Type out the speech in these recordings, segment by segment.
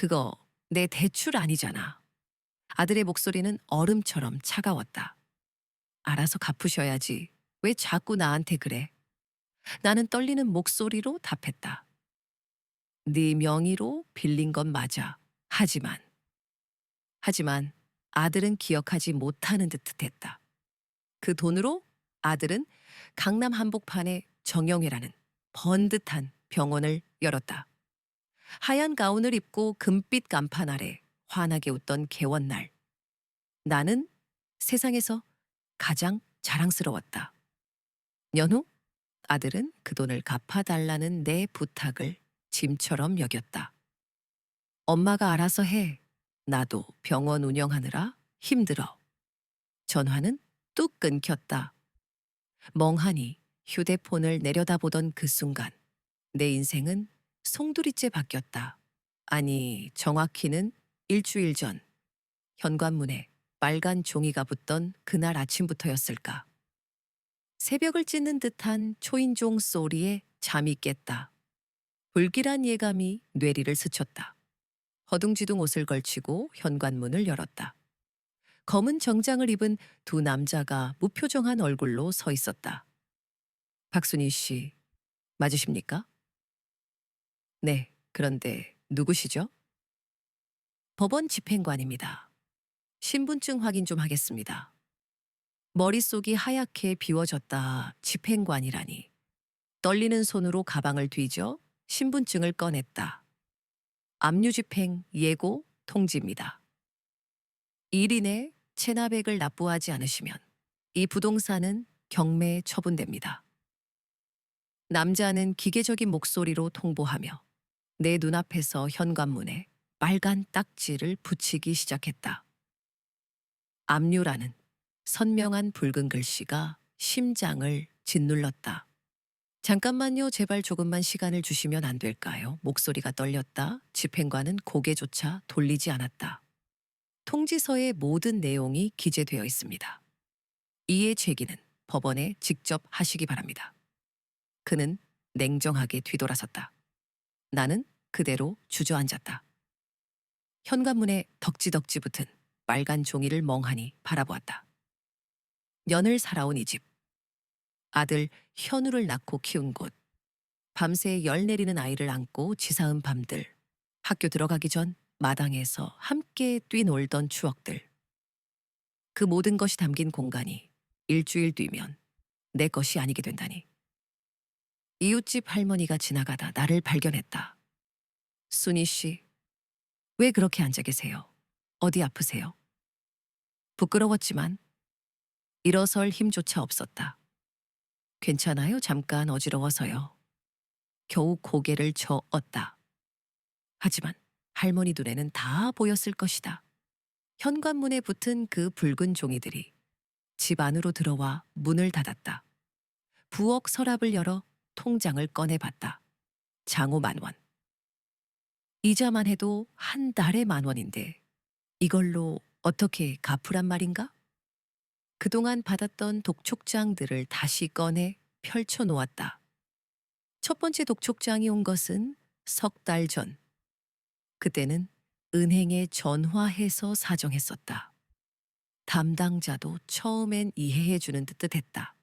그거 내 대출 아니잖아. 아들의 목소리는 얼음처럼 차가웠다. 알아서 갚으셔야지. 왜 자꾸 나한테 그래? 나는 떨리는 목소리로 답했다. 네 명의로 빌린 건 맞아. 하지만 아들은 기억하지 못하는 듯 했다. 그 돈으로 아들은 강남 한복판에 정영회라는 번듯한 병원을 열었다. 하얀 가운을 입고 금빛 간판 아래 환하게 웃던 개원날. 나는 세상에서 가장 자랑스러웠다. 연후 아들은 그 돈을 갚아달라는 내 부탁을 짐처럼 여겼다. 엄마가 알아서 해. 나도 병원 운영하느라 힘들어. 전화는 뚝 끊겼다. 멍하니 휴대폰을 내려다보던 그 순간 내 인생은 송두리째 바뀌었다. 아니, 정확히는 일주일 전 현관문에 빨간 종이가 붙던 그날 아침부터였을까. 새벽을 찢는 듯한 초인종 소리에 잠이 깼다. 불길한 예감이 뇌리를 스쳤다. 허둥지둥 옷을 걸치고 현관문을 열었다. 검은 정장을 입은 두 남자가 무표정한 얼굴로 서 있었다. 박순희 씨, 맞으십니까? 네, 그런데 누구시죠? 법원 집행관입니다. 신분증 확인 좀 하겠습니다. 머릿속이 하얗게 비워졌다. 집행관이라니. 떨리는 손으로 가방을 뒤져 신분증을 꺼냈다. 압류집행 예고 통지입니다. 1일 이내 체납액을 납부하지 않으시면 이 부동산은 경매에 처분됩니다. 남자는 기계적인 목소리로 통보하며 내 눈앞에서 현관문에 빨간 딱지를 붙이기 시작했다. 압류라는 선명한 붉은 글씨가 심장을 짓눌렀다. 잠깐만요, 제발 조금만 시간을 주시면 안 될까요? 목소리가 떨렸다. 집행관은 고개조차 돌리지 않았다. 통지서의 모든 내용이 기재되어 있습니다. 이의 제기는 법원에 직접 하시기 바랍니다. 그는 냉정하게 뒤돌아섰다. 나는 그대로 주저앉았다. 현관문에 덕지덕지 붙은 빨간 종이를 멍하니 바라보았다. 년을 살아온 이 집. 아들 현우를 낳고 키운 곳. 밤새 열 내리는 아이를 안고 지사은 밤들. 학교 들어가기 전 마당에서 함께 뛰놀던 추억들. 그 모든 것이 담긴 공간이 일주일 뒤면 내 것이 아니게 된다니. 이웃집 할머니가 지나가다 나를 발견했다. 순희 씨, 왜 그렇게 앉아 계세요? 어디 아프세요? 부끄러웠지만 일어설 힘조차 없었다. 괜찮아요? 잠깐 어지러워서요. 겨우 고개를 저었다. 하지만 할머니 눈에는 다 보였을 것이다. 현관문에 붙은 그 붉은 종이들이 집 안으로 들어와 문을 닫았다. 부엌 서랍을 열어 통장을 꺼내봤다. 장호 10,000원. 이자만 해도 한 달에 10,000원인데 이걸로 어떻게 갚으란 말인가? 그동안 받았던 독촉장들을 다시 꺼내 펼쳐 놓았다. 첫 번째 독촉장이 온 것은 석 달 전. 그때는 은행에 전화해서 사정했었다. 담당자도 처음엔 이해해주는 듯 했다.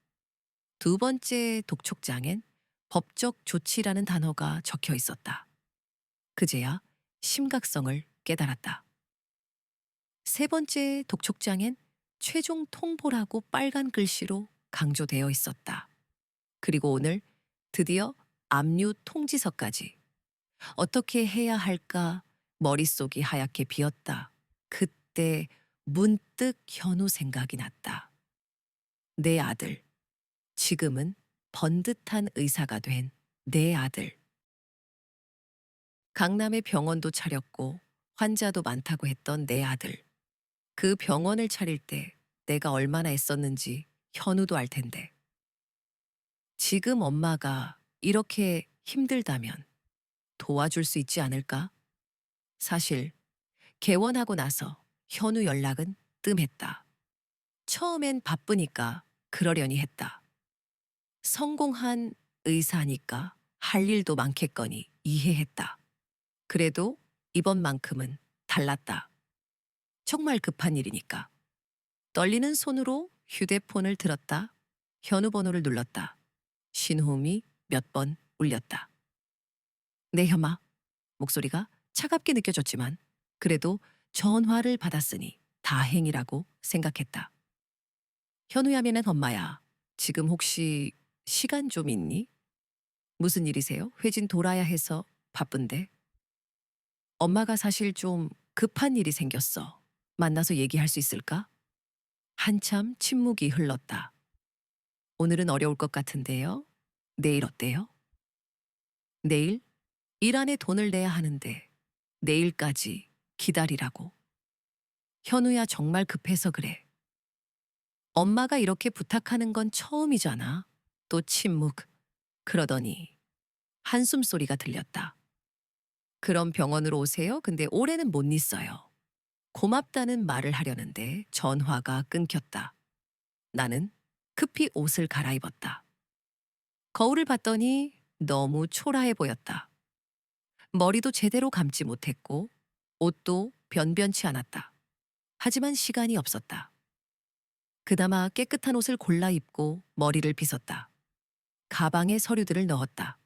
두 번째 독촉장엔 법적 조치라는 단어가 적혀 있었다. 그제야 심각성을 깨달았다. 세 번째 독촉장엔 최종 통보라고 빨간 글씨로 강조되어 있었다. 그리고 오늘 드디어 압류 통지서까지. 어떻게 해야 할까 머릿속이 하얗게 비었다. 그때 문득 현우 생각이 났다. 내 아들. 지금은 번듯한 의사가 된 내 아들. 강남에 병원도 차렸고 환자도 많다고 했던 내 아들. 그 병원을 차릴 때 내가 얼마나 애썼는지 현우도 알 텐데. 지금 엄마가 이렇게 힘들다면 도와줄 수 있지 않을까? 사실 개원하고 나서 현우 연락은 뜸했다. 처음엔 바쁘니까 그러려니 했다. 성공한 의사니까 할 일도 많겠거니 이해했다. 그래도 이번만큼은 달랐다. 정말 급한 일이니까. 떨리는 손으로 휴대폰을 들었다. 현우 번호를 눌렀다. 신호음이 몇 번 울렸다. 네, 혐아. 목소리가 차갑게 느껴졌지만 그래도 전화를 받았으니 다행이라고 생각했다. 현우야, 미는 엄마야. 지금 혹시 시간 좀 있니? 무슨 일이세요? 회진 돌아야 해서 바쁜데. 엄마가 사실 좀 급한 일이 생겼어. 만나서 얘기할 수 있을까? 한참 침묵이 흘렀다. 오늘은 어려울 것 같은데요. 내일 어때요? 내일? 일 안에 돈을 내야 하는데 내일까지 기다리라고. 현우야, 정말 급해서 그래. 엄마가 이렇게 부탁하는 건 처음이잖아. 또 침묵. 그러더니 한숨 소리가 들렸다. 그럼 병원으로 오세요. 근데 올해는 못 있어요. 고맙다는 말을 하려는데 전화가 끊겼다. 나는 급히 옷을 갈아입었다. 거울을 봤더니 너무 초라해 보였다. 머리도 제대로 감지 못했고 옷도 변변치 않았다. 하지만 시간이 없었다. 그나마 깨끗한 옷을 골라 입고 머리를 빗었다. 가방에 서류들을 넣었다.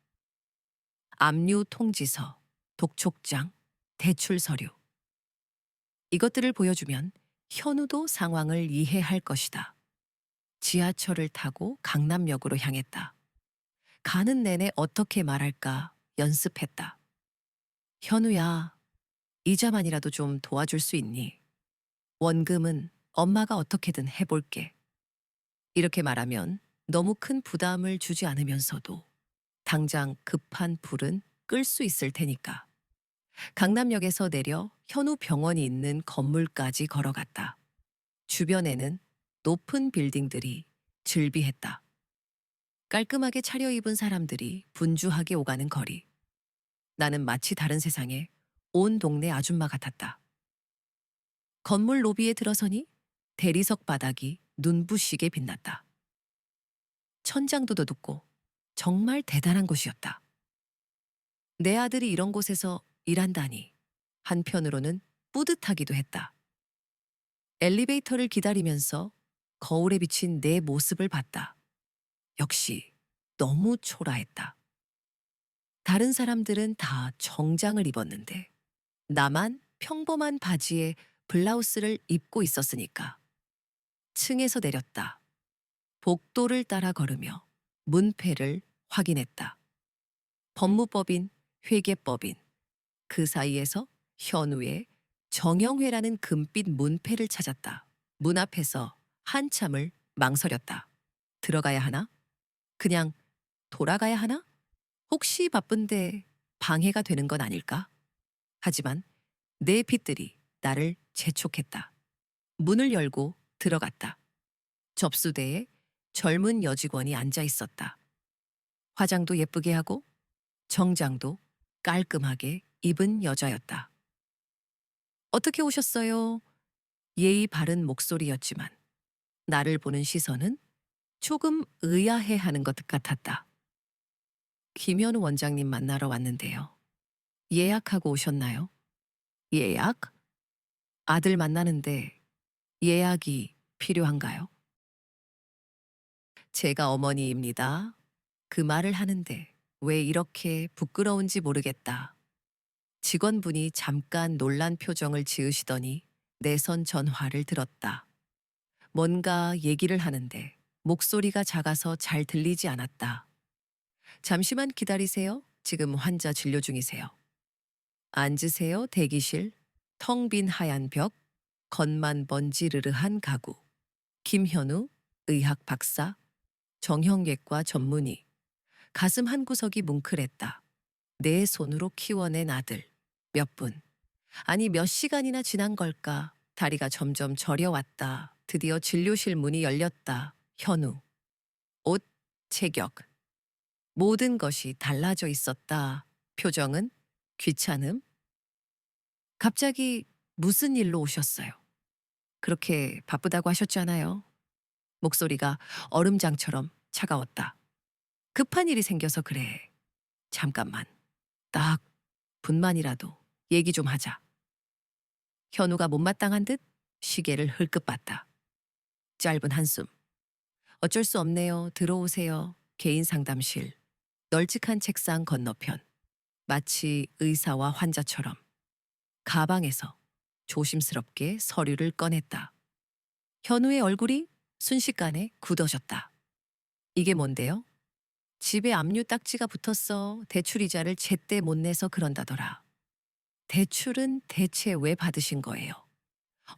압류 통지서, 독촉장, 대출 서류. 이것들을 보여주면 현우도 상황을 이해할 것이다. 지하철을 타고 강남역으로 향했다. 가는 내내 어떻게 말할까 연습했다. 현우야, 이자만이라도 좀 도와줄 수 있니? 원금은 엄마가 어떻게든 해볼게. 이렇게 말하면 너무 큰 부담을 주지 않으면서도 당장 급한 불은 끌 수 있을 테니까. 강남역에서 내려 현우 병원이 있는 건물까지 걸어갔다. 주변에는 높은 빌딩들이 즐비했다. 깔끔하게 차려입은 사람들이 분주하게 오가는 거리. 나는 마치 다른 세상에 온 동네 아줌마 같았다. 건물 로비에 들어서니 대리석 바닥이 눈부시게 빛났다. 천장도 높고 정말 대단한 곳이었다. 내 아들이 이런 곳에서 일한다니 한편으로는 뿌듯하기도 했다. 엘리베이터를 기다리면서 거울에 비친 내 모습을 봤다. 역시 너무 초라했다. 다른 사람들은 다 정장을 입었는데 나만 평범한 바지에 블라우스를 입고 있었으니까. 층에서 내렸다. 복도를 따라 걸으며 문패를 확인했다. 법무법인, 회계법인, 그 사이에서 현우의 정영회라는 금빛 문패를 찾았다. 문 앞에서 한참을 망설였다. 들어가야 하나? 그냥 돌아가야 하나? 혹시 바쁜데 방해가 되는 건 아닐까? 하지만 내 핏들이 나를 재촉했다. 문을 열고 들어갔다. 접수대에 젊은 여직원이 앉아 있었다. 화장도 예쁘게 하고 정장도 깔끔하게 입은 여자였다. 어떻게 오셨어요? 예의 바른 목소리였지만 나를 보는 시선은 조금 의아해하는 것 같았다. 김현우 원장님 만나러 왔는데요. 예약하고 오셨나요? 예약? 아들 만나는데 예약이 필요한가요? 제가 어머니입니다. 그 말을 하는데 왜 이렇게 부끄러운지 모르겠다. 직원분이 잠깐 놀란 표정을 지으시더니 내선 전화를 들었다. 뭔가 얘기를 하는데 목소리가 작아서 잘 들리지 않았다. 잠시만 기다리세요. 지금 환자 진료 중이세요. 앉으세요. 대기실. 텅 빈 하얀 벽. 겉만 번지르르한 가구. 김현우, 의학 박사, 정형외과 전문의. 가슴 한 구석이 뭉클했다. 내 손으로 키워낸 아들. 몇 분, 아니 몇 시간이나 지난 걸까. 다리가 점점 저려왔다. 드디어 진료실 문이 열렸다. 현우. 옷, 체격. 모든 것이 달라져 있었다. 표정은 귀찮음. 갑자기 무슨 일로 오셨어요? 그렇게 바쁘다고 하셨잖아요. 목소리가 얼음장처럼 차가웠다. 급한 일이 생겨서 그래. 잠깐만. 딱 분만이라도 얘기 좀 하자. 현우가 못마땅한 듯 시계를 흘끗 봤다. 짧은 한숨. 어쩔 수 없네요. 들어오세요. 개인 상담실. 널찍한 책상 건너편. 마치 의사와 환자처럼. 가방에서 조심스럽게 서류를 꺼냈다. 현우의 얼굴이 순식간에 굳어졌다. 이게 뭔데요? 집에 압류 딱지가 붙었어. 대출 이자를 제때 못 내서 그런다더라. 대출은 대체 왜 받으신 거예요?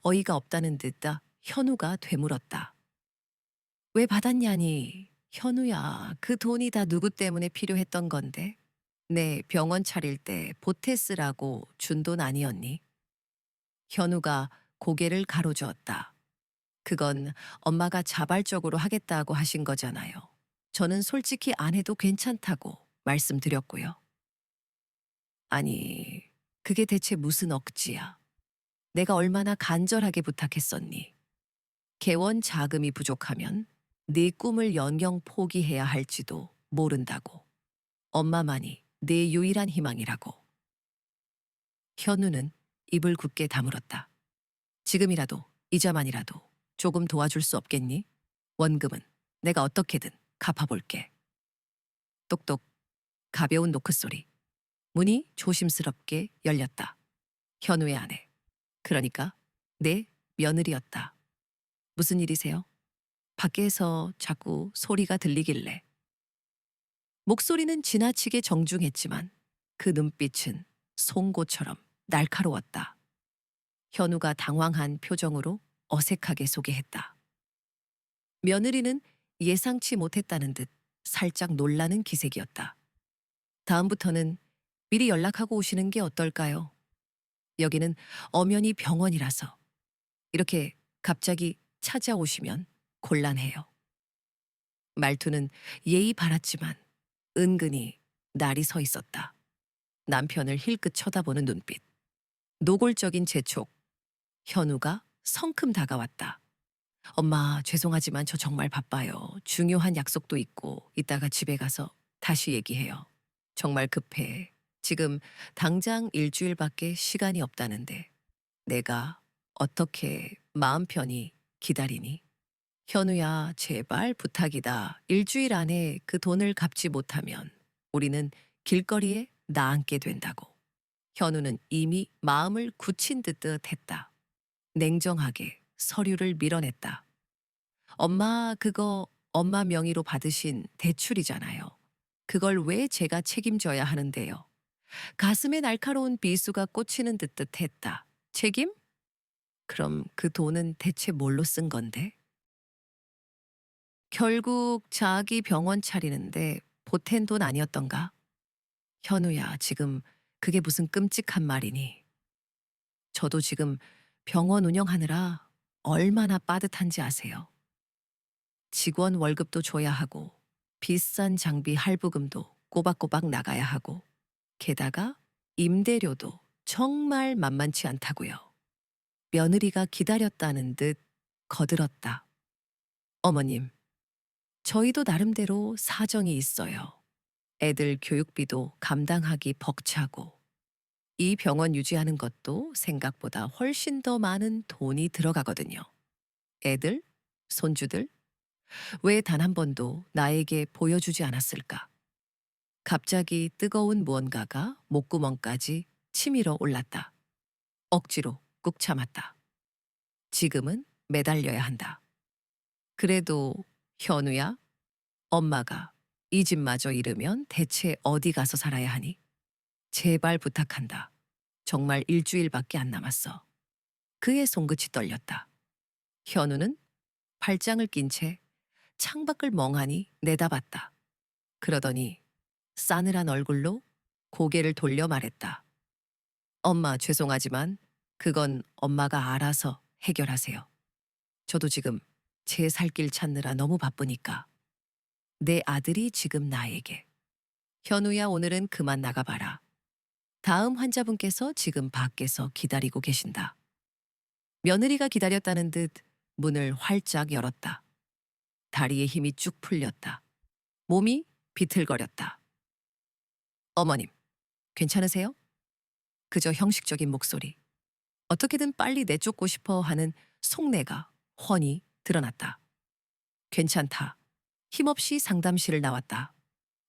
어이가 없다는 듯다 현우가 되물었다. 왜 받았냐니? 현우야, 그 돈이 다 누구 때문에 필요했던 건데? 내 병원 차릴 때 보태 쓰라고 준 돈 아니었니? 현우가 고개를 가로저었다. 그건 엄마가 자발적으로 하겠다고 하신 거잖아요. 저는 솔직히 안 해도 괜찮다고 말씀드렸고요. 아니, 그게 대체 무슨 억지야? 내가 얼마나 간절하게 부탁했었니? 개원 자금이 부족하면 네 꿈을 연경 포기해야 할지도 모른다고. 엄마만이 내 유일한 희망이라고. 현우는 입을 굳게 다물었다. 지금이라도 이자만이라도 조금 도와줄 수 없겠니? 원금은 내가 어떻게든 갚아볼게. 똑똑 가벼운 노크소리. 문이 조심스럽게 열렸다. 현우의 아내. 그러니까 내 며느리였다. 무슨 일이세요? 밖에서 자꾸 소리가 들리길래. 목소리는 지나치게 정중했지만 그 눈빛은 송곳처럼 날카로웠다. 현우가 당황한 표정으로 어색하게 소개했다. 며느리는 예상치 못했다는 듯 살짝 놀라는 기색이었다. 다음부터는 미리 연락하고 오시는 게 어떨까요? 여기는 엄연히 병원이라서 이렇게 갑자기 찾아오시면 곤란해요. 말투는 예의 바랐지만 은근히 날이 서 있었다. 남편을 힐끗 쳐다보는 눈빛. 노골적인 재촉. 현우가 성큼 다가왔다. 엄마, 죄송하지만 저 정말 바빠요. 중요한 약속도 있고 이따가 집에 가서 다시 얘기해요. 정말 급해. 지금 당장 일주일밖에 시간이 없다는데 내가 어떻게 마음 편히 기다리니? 현우야, 제발 부탁이다. 일주일 안에 그 돈을 갚지 못하면 우리는 길거리에 나앉게 된다고. 현우는 이미 마음을 굳힌 듯 했다. 냉정하게 서류를 밀어냈다. 엄마, 그거 엄마 명의로 받으신 대출이잖아요. 그걸 왜 제가 책임져야 하는데요? 가슴에 날카로운 비수가 꽂히는 듯 했다. 책임? 그럼 그 돈은 대체 뭘로 쓴 건데? 결국 자기 병원 차리는데 보탠 돈 아니었던가? 현우야, 지금 그게 무슨 끔찍한 말이니? 저도 지금 병원 운영하느라 얼마나 빠듯한지 아세요? 직원 월급도 줘야 하고 비싼 장비 할부금도 꼬박꼬박 나가야 하고 게다가 임대료도 정말 만만치 않다고요. 며느리가 기다렸다는 듯 거들었다. 어머님, 저희도 나름대로 사정이 있어요. 애들 교육비도 감당하기 벅차고 이 병원 유지하는 것도 생각보다 훨씬 더 많은 돈이 들어가거든요. 애들, 손주들, 왜 단 한 번도 나에게 보여주지 않았을까? 갑자기 뜨거운 무언가가 목구멍까지 치밀어 올랐다. 억지로 꾹 참았다. 지금은 매달려야 한다. 그래도 현우야, 엄마가 이 집마저 잃으면 대체 어디 가서 살아야 하니? 제발 부탁한다. 정말 일주일밖에 안 남았어. 그의 손끝이 떨렸다. 현우는 발장을 낀 채 창밖을 멍하니 내다봤다. 그러더니 싸늘한 얼굴로 고개를 돌려 말했다. 엄마, 죄송하지만 그건 엄마가 알아서 해결하세요. 저도 지금 제 살 길 찾느라 너무 바쁘니까. 내 아들이 지금 나에게. 현우야, 오늘은 그만 나가봐라. 다음 환자분께서 지금 밖에서 기다리고 계신다. 며느리가 기다렸다는 듯 문을 활짝 열었다. 다리에 힘이 쭉 풀렸다. 몸이 비틀거렸다. 어머님, 괜찮으세요? 그저 형식적인 목소리. 어떻게든 빨리 내쫓고 싶어 하는 속내가 훤히 드러났다. 괜찮다. 힘없이 상담실을 나왔다.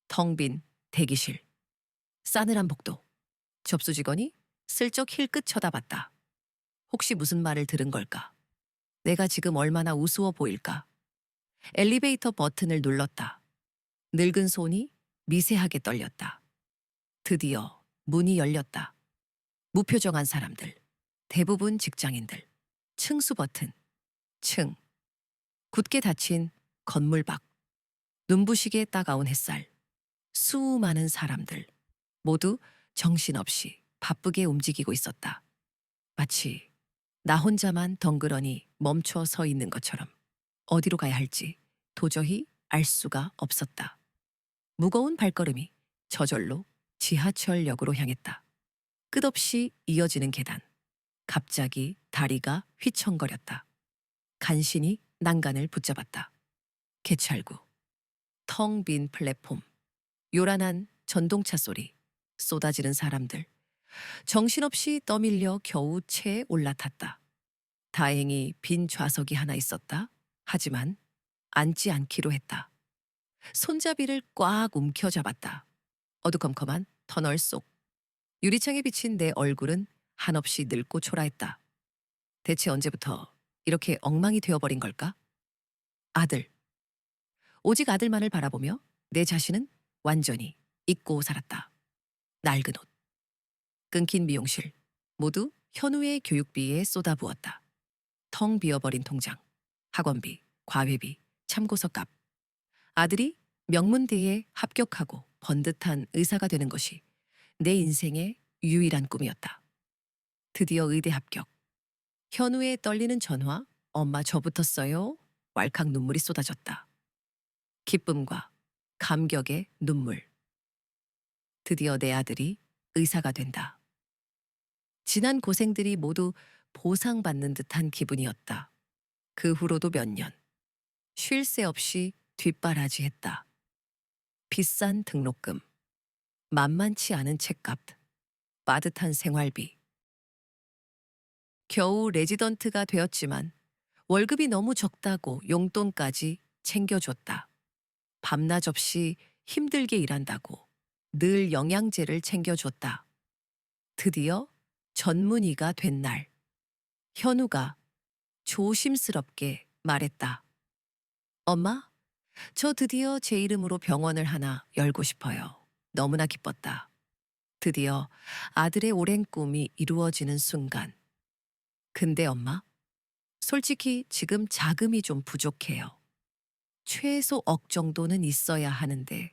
텅 빈 대기실. 싸늘한 복도. 접수 직원이 슬쩍 힐끗 쳐다봤다. 혹시 무슨 말을 들은 걸까? 내가 지금 얼마나 우스워 보일까? 엘리베이터 버튼을 눌렀다. 늙은 손이 미세하게 떨렸다. 드디어 문이 열렸다. 무표정한 사람들. 대부분 직장인들. 층수 버튼. 층. 굳게 닫힌 건물 밖. 눈부시게 따가운 햇살. 수많은 사람들. 모두 정신없이 바쁘게 움직이고 있었다. 마치 나 혼자만 덩그러니 멈춰 서 있는 것처럼. 어디로 가야 할지 도저히 알 수가 없었다. 무거운 발걸음이 저절로 지하철역으로 향했다. 끝없이 이어지는 계단. 갑자기 다리가 휘청거렸다. 간신히 난간을 붙잡았다. 개찰구. 텅 빈 플랫폼. 요란한 전동차 소리. 쏟아지는 사람들. 정신없이 떠밀려 겨우 체에 올라탔다. 다행히 빈 좌석이 하나 있었다. 하지만 앉지 않기로 했다. 손잡이를 꽉 움켜잡았다. 어두컴컴한 터널 속. 유리창에 비친 내 얼굴은 한없이 늙고 초라했다. 대체 언제부터 이렇게 엉망이 되어버린 걸까? 아들. 오직 아들만을 바라보며 내 자신은 완전히 잊고 살았다. 낡은 옷. 끊긴 미용실. 모두 현우의 교육비에 쏟아부었다. 텅 비어버린 통장. 학원비, 과외비, 참고서 값. 아들이 명문대에 합격하고 번듯한 의사가 되는 것이 내 인생의 유일한 꿈이었다. 드디어 의대 합격. 현우의 떨리는 전화, 엄마 저 붙었어요. 왈칵 눈물이 쏟아졌다. 기쁨과 감격의 눈물. 드디어 내 아들이 의사가 된다. 지난 고생들이 모두 보상받는 듯한 기분이었다. 그 후로도 몇 년. 쉴 새 없이 뒷바라지했다. 비싼 등록금, 만만치 않은 책값, 빠듯한 생활비. 겨우 레지던트가 되었지만 월급이 너무 적다고 용돈까지 챙겨줬다. 밤낮 없이 힘들게 일한다고 늘 영양제를 챙겨줬다. 드디어 전문의가 된 날, 현우가 조심스럽게 말했다. 엄마, 저 드디어 제 이름으로 병원을 하나 열고 싶어요. 너무나 기뻤다. 드디어 아들의 오랜 꿈이 이루어지는 순간. 근데 엄마, 솔직히 지금 자금이 좀 부족해요. 최소 억 정도는 있어야 하는데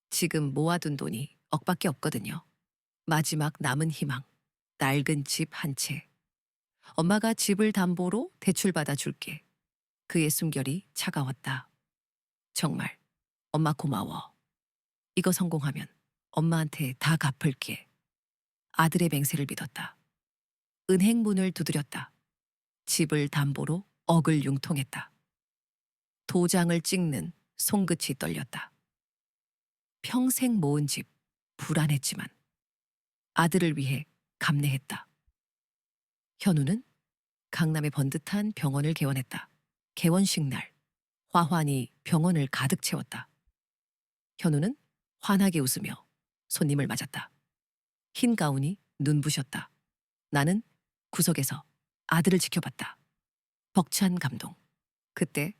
지금 모아둔 돈이 억밖에 없거든요. 마지막 남은 희망, 낡은 집 한 채. 엄마가 집을 담보로 대출받아 줄게. 그의 숨결이 차가웠다. 정말 엄마 고마워. 이거 성공하면 엄마한테 다 갚을게. 아들의 맹세를 믿었다. 은행 문을 두드렸다. 집을 담보로 억을 융통했다. 도장을 찍는 손끝이 떨렸다. 평생 모은 집, 불안했지만 아들을 위해 감내했다. 현우는 강남의 번듯한 병원을 개원했다. 개원식 날, 화환이 병원을 가득 채웠다. 현우는 환하게 웃으며 손님을 맞았다. 흰 가운이 눈부셨다. 나는 구석에서 아들을 지켜봤다. 벅찬 감동. 그때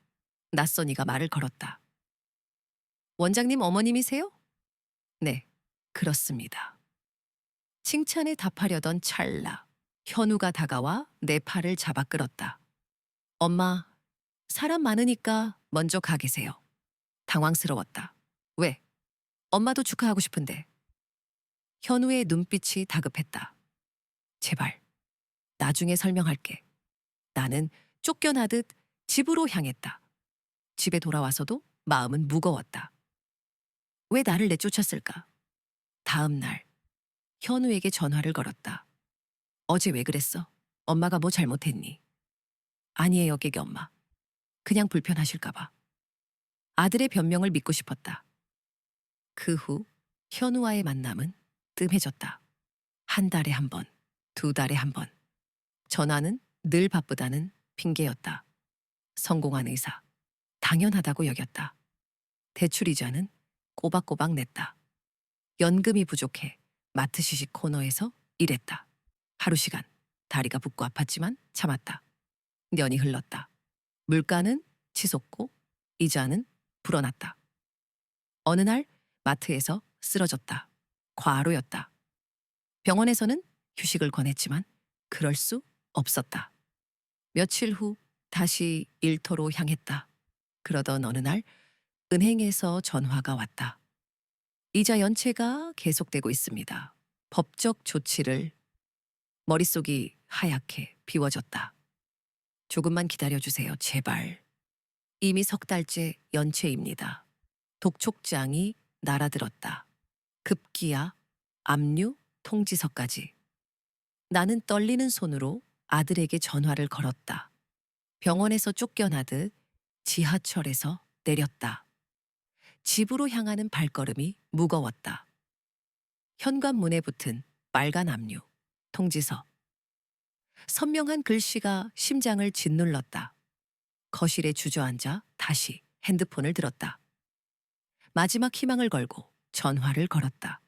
낯선 이가 말을 걸었다. 원장님 어머님이세요? 네, 그렇습니다. 칭찬에 답하려던 찰나, 현우가 다가와 내 팔을 잡아 끌었다. 엄마, 사람 많으니까 먼저 가 계세요. 당황스러웠다. 왜? 엄마도 축하하고 싶은데. 현우의 눈빛이 다급했다. 제발, 나중에 설명할게. 나는 쫓겨나듯 집으로 향했다. 집에 돌아와서도 마음은 무거웠다. 왜 나를 내쫓았을까? 다음 날, 현우에게 전화를 걸었다. 어제 왜 그랬어? 엄마가 뭐 잘못했니? 아니에요, 개기 엄마. 그냥 불편하실까봐. 아들의 변명을 믿고 싶었다. 그 후 현우와의 만남은 뜸해졌다. 한 달에 한 번, 두 달에 한 번. 전화는 늘 바쁘다는 핑계였다. 성공한 의사. 당연하다고 여겼다. 대출 이자는 꼬박꼬박 냈다. 연금이 부족해 마트 시식 코너에서 일했다. 하루 시간. 다리가 붓고 아팠지만 참았다. 년이 흘렀다. 물가는 치솟고 이자는 불어났다. 어느 날 마트에서 쓰러졌다. 과로였다. 병원에서는 휴식을 권했지만 그럴 수 없었다. 며칠 후 다시 일터로 향했다. 그러던 어느 날 은행에서 전화가 왔다. 이자 연체가 계속되고 있습니다. 법적 조치를. 머릿속이 하얗게 비워졌다. 조금만 기다려주세요, 제발. 이미 석 달째 연체입니다. 독촉장이 날아들었다. 급기야 압류 통지서까지. 나는 떨리는 손으로 아들에게 전화를 걸었다. 병원에서 쫓겨나듯 지하철에서 내렸다. 집으로 향하는 발걸음이 무거웠다. 현관문에 붙은 빨간 압류 통지서. 선명한 글씨가 심장을 짓눌렀다. 거실에 주저앉아 다시 핸드폰을 들었다. 마지막 희망을 걸고 전화를 걸었다.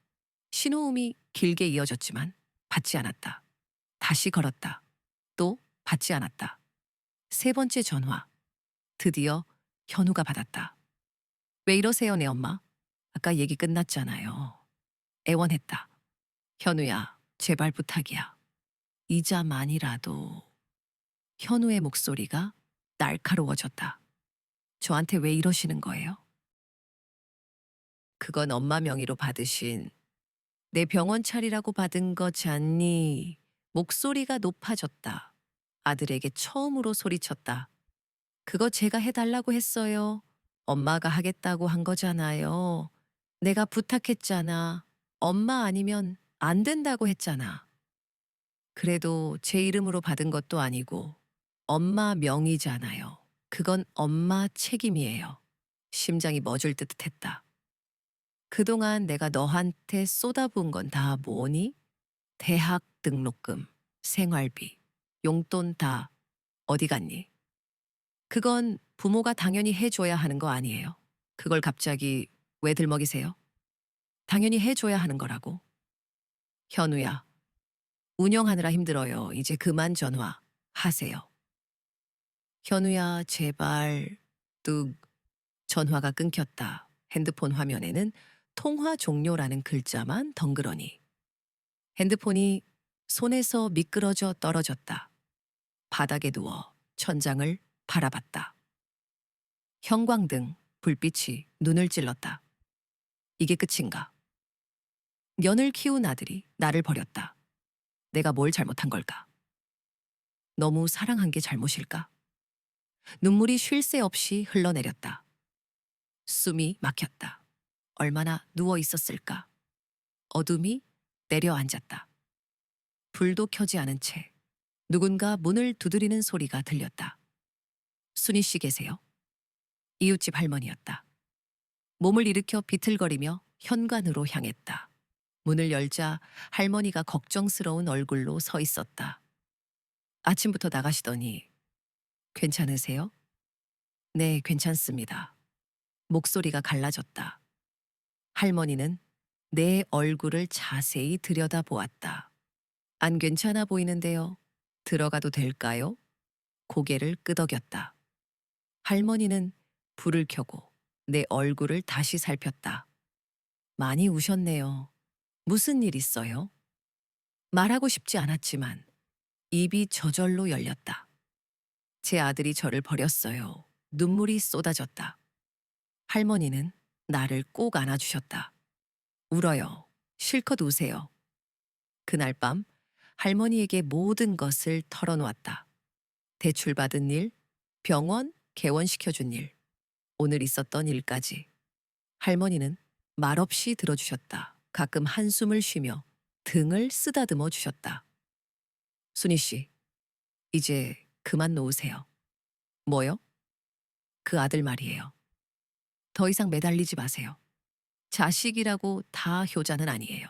신호음이 길게 이어졌지만 받지 않았다. 다시 걸었다. 또 받지 않았다. 세 번째 전화. 드디어 현우가 받았다. 왜 이러세요, 내 엄마? 아까 얘기 끝났잖아요. 애원했다. 현우야, 제발 부탁이야. 이자만이라도. 현우의 목소리가 날카로워졌다. 저한테 왜 이러시는 거예요? 그건 엄마 명의로 받으신 내 병원 차리라고 받은 거잖니. 목소리가 높아졌다. 아들에게 처음으로 소리쳤다. 그거 제가 해달라고 했어요. 엄마가 하겠다고 한 거잖아요. 내가 부탁했잖아. 엄마 아니면 안 된다고 했잖아. 그래도 제 이름으로 받은 것도 아니고 엄마 명의잖아요. 그건 엄마 책임이에요. 심장이 멎을 듯 했다. 그동안 내가 너한테 쏟아부은 건 다 뭐니? 대학 등록금, 생활비, 용돈 다 어디 갔니? 그건 부모가 당연히 해줘야 하는 거 아니에요? 그걸 갑자기 왜 들먹이세요? 당연히 해줘야 하는 거라고. 현우야, 운영하느라 힘들어요. 이제 그만 전화 하세요. 현우야, 제발. 뚝. 전화가 끊겼다. 핸드폰 화면에는 통화 종료라는 글자만 덩그러니. 핸드폰이 손에서 미끄러져 떨어졌다. 바닥에 누워 천장을 바라봤다. 형광등, 불빛이 눈을 찔렀다. 이게 끝인가? 년을 키운 아들이 나를 버렸다. 내가 뭘 잘못한 걸까? 너무 사랑한 게 잘못일까? 눈물이 쉴 새 없이 흘러내렸다. 숨이 막혔다. 얼마나 누워 있었을까? 어둠이 내려앉았다. 불도 켜지 않은 채 누군가 문을 두드리는 소리가 들렸다. 순희 씨 계세요? 이웃집 할머니였다. 몸을 일으켜 비틀거리며 현관으로 향했다. 문을 열자 할머니가 걱정스러운 얼굴로 서 있었다. 아침부터 나가시더니 괜찮으세요? 네, 괜찮습니다. 목소리가 갈라졌다. 할머니는 내 얼굴을 자세히 들여다보았다. 안 괜찮아 보이는데요. 들어가도 될까요? 고개를 끄덕였다. 할머니는 불을 켜고 내 얼굴을 다시 살폈다. 많이 우셨네요. 무슨 일 있어요? 말하고 싶지 않았지만 입이 저절로 열렸다. 제 아들이 저를 버렸어요. 눈물이 쏟아졌다. 할머니는 나를 꼭 안아주셨다. 울어요. 실컷 우세요. 그날 밤 할머니에게 모든 것을 털어놓았다. 대출받은 일, 병원 개원시켜준 일, 오늘 있었던 일까지. 할머니는 말없이 들어주셨다. 가끔 한숨을 쉬며 등을 쓰다듬어 주셨다. 순희 씨, 이제 그만 놓으세요. 뭐요? 그 아들 말이에요. 더 이상 매달리지 마세요. 자식이라고 다 효자는 아니에요.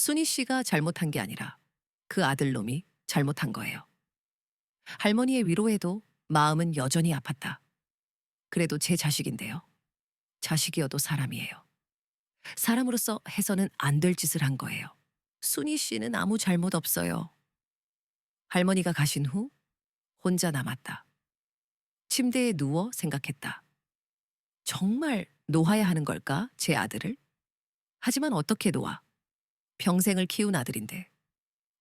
순희 씨가 잘못한 게 아니라 그 아들놈이 잘못한 거예요. 할머니의 위로에도 마음은 여전히 아팠다. 그래도 제 자식인데요. 자식이어도 사람이에요. 사람으로서 해서는 안 될 짓을 한 거예요. 순희 씨는 아무 잘못 없어요. 할머니가 가신 후 혼자 남았다. 침대에 누워 생각했다. 정말 놓아야 하는 걸까, 제 아들을? 하지만 어떻게 놓아? 평생을 키운 아들인데.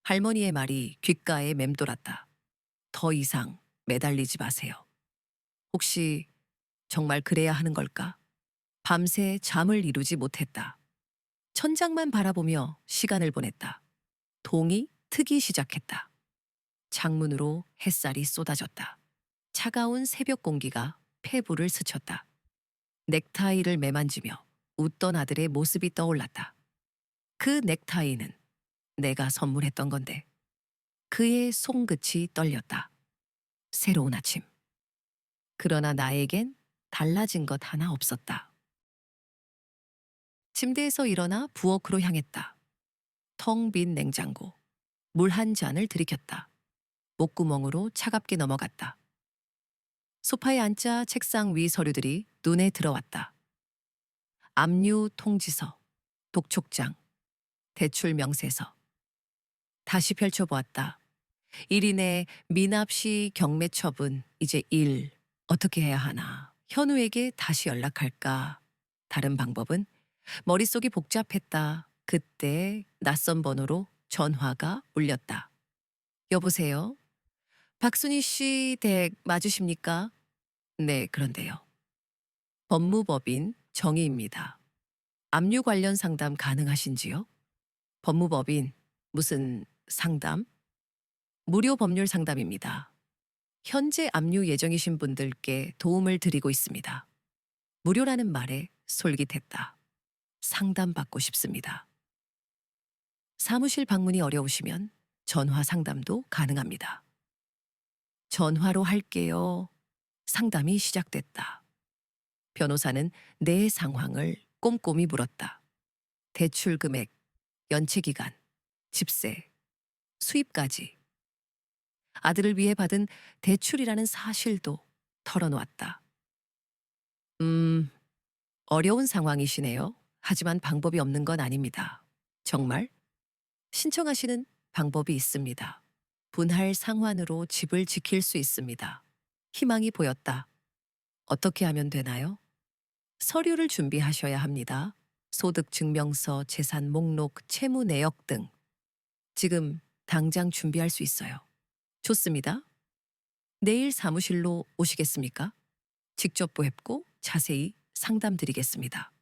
할머니의 말이 귓가에 맴돌았다. 더 이상 매달리지 마세요. 혹시 정말 그래야 하는 걸까? 밤새 잠을 이루지 못했다. 천장만 바라보며 시간을 보냈다. 동이 트기 시작했다. 창문으로 햇살이 쏟아졌다. 차가운 새벽 공기가 폐부를 스쳤다. 넥타이를 매만지며 웃던 아들의 모습이 떠올랐다. 그 넥타이는 내가 선물했던 건데. 그의 손끝이 떨렸다. 새로운 아침. 그러나 나에겐 달라진 것 하나 없었다. 침대에서 일어나 부엌으로 향했다. 텅 빈 냉장고. 물 한 잔을 들이켰다. 목구멍으로 차갑게 넘어갔다. 소파에 앉자 책상 위 서류들이 눈에 들어왔다. 압류 통지서, 독촉장, 대출 명세서. 다시 펼쳐보았다. 1인의 미납 씨 경매 처분, 이제 일. 어떻게 해야 하나. 현우에게 다시 연락할까. 다른 방법은? 머릿속이 복잡했다. 그때 낯선 번호로 전화가 울렸다. 여보세요? 박순희 씨 댁 맞으십니까? 네, 그런데요. 법무법인 정희입니다. 압류 관련 상담 가능하신지요? 법무법인 무슨 상담? 무료 법률 상담입니다. 현재 압류 예정이신 분들께 도움을 드리고 있습니다. 무료라는 말에 솔깃했다. 상담받고 싶습니다. 사무실 방문이 어려우시면 전화 상담도 가능합니다. 전화로 할게요. 상담이 시작됐다. 변호사는 내 상황을 꼼꼼히 물었다. 대출 금액, 연체 기간, 집세, 수입까지. 아들을 위해 받은 대출이라는 사실도 털어놓았다. 어려운 상황이시네요. 하지만 방법이 없는 건 아닙니다. 정말? 신청하시는 방법이 있습니다. 분할 상환으로 집을 지킬 수 있습니다. 희망이 보였다. 어떻게 하면 되나요? 서류를 준비하셔야 합니다. 소득증명서, 재산 목록, 채무 내역 등. 지금 당장 준비할 수 있어요. 좋습니다. 내일 사무실로 오시겠습니까? 직접 뵙고 자세히 상담드리겠습니다.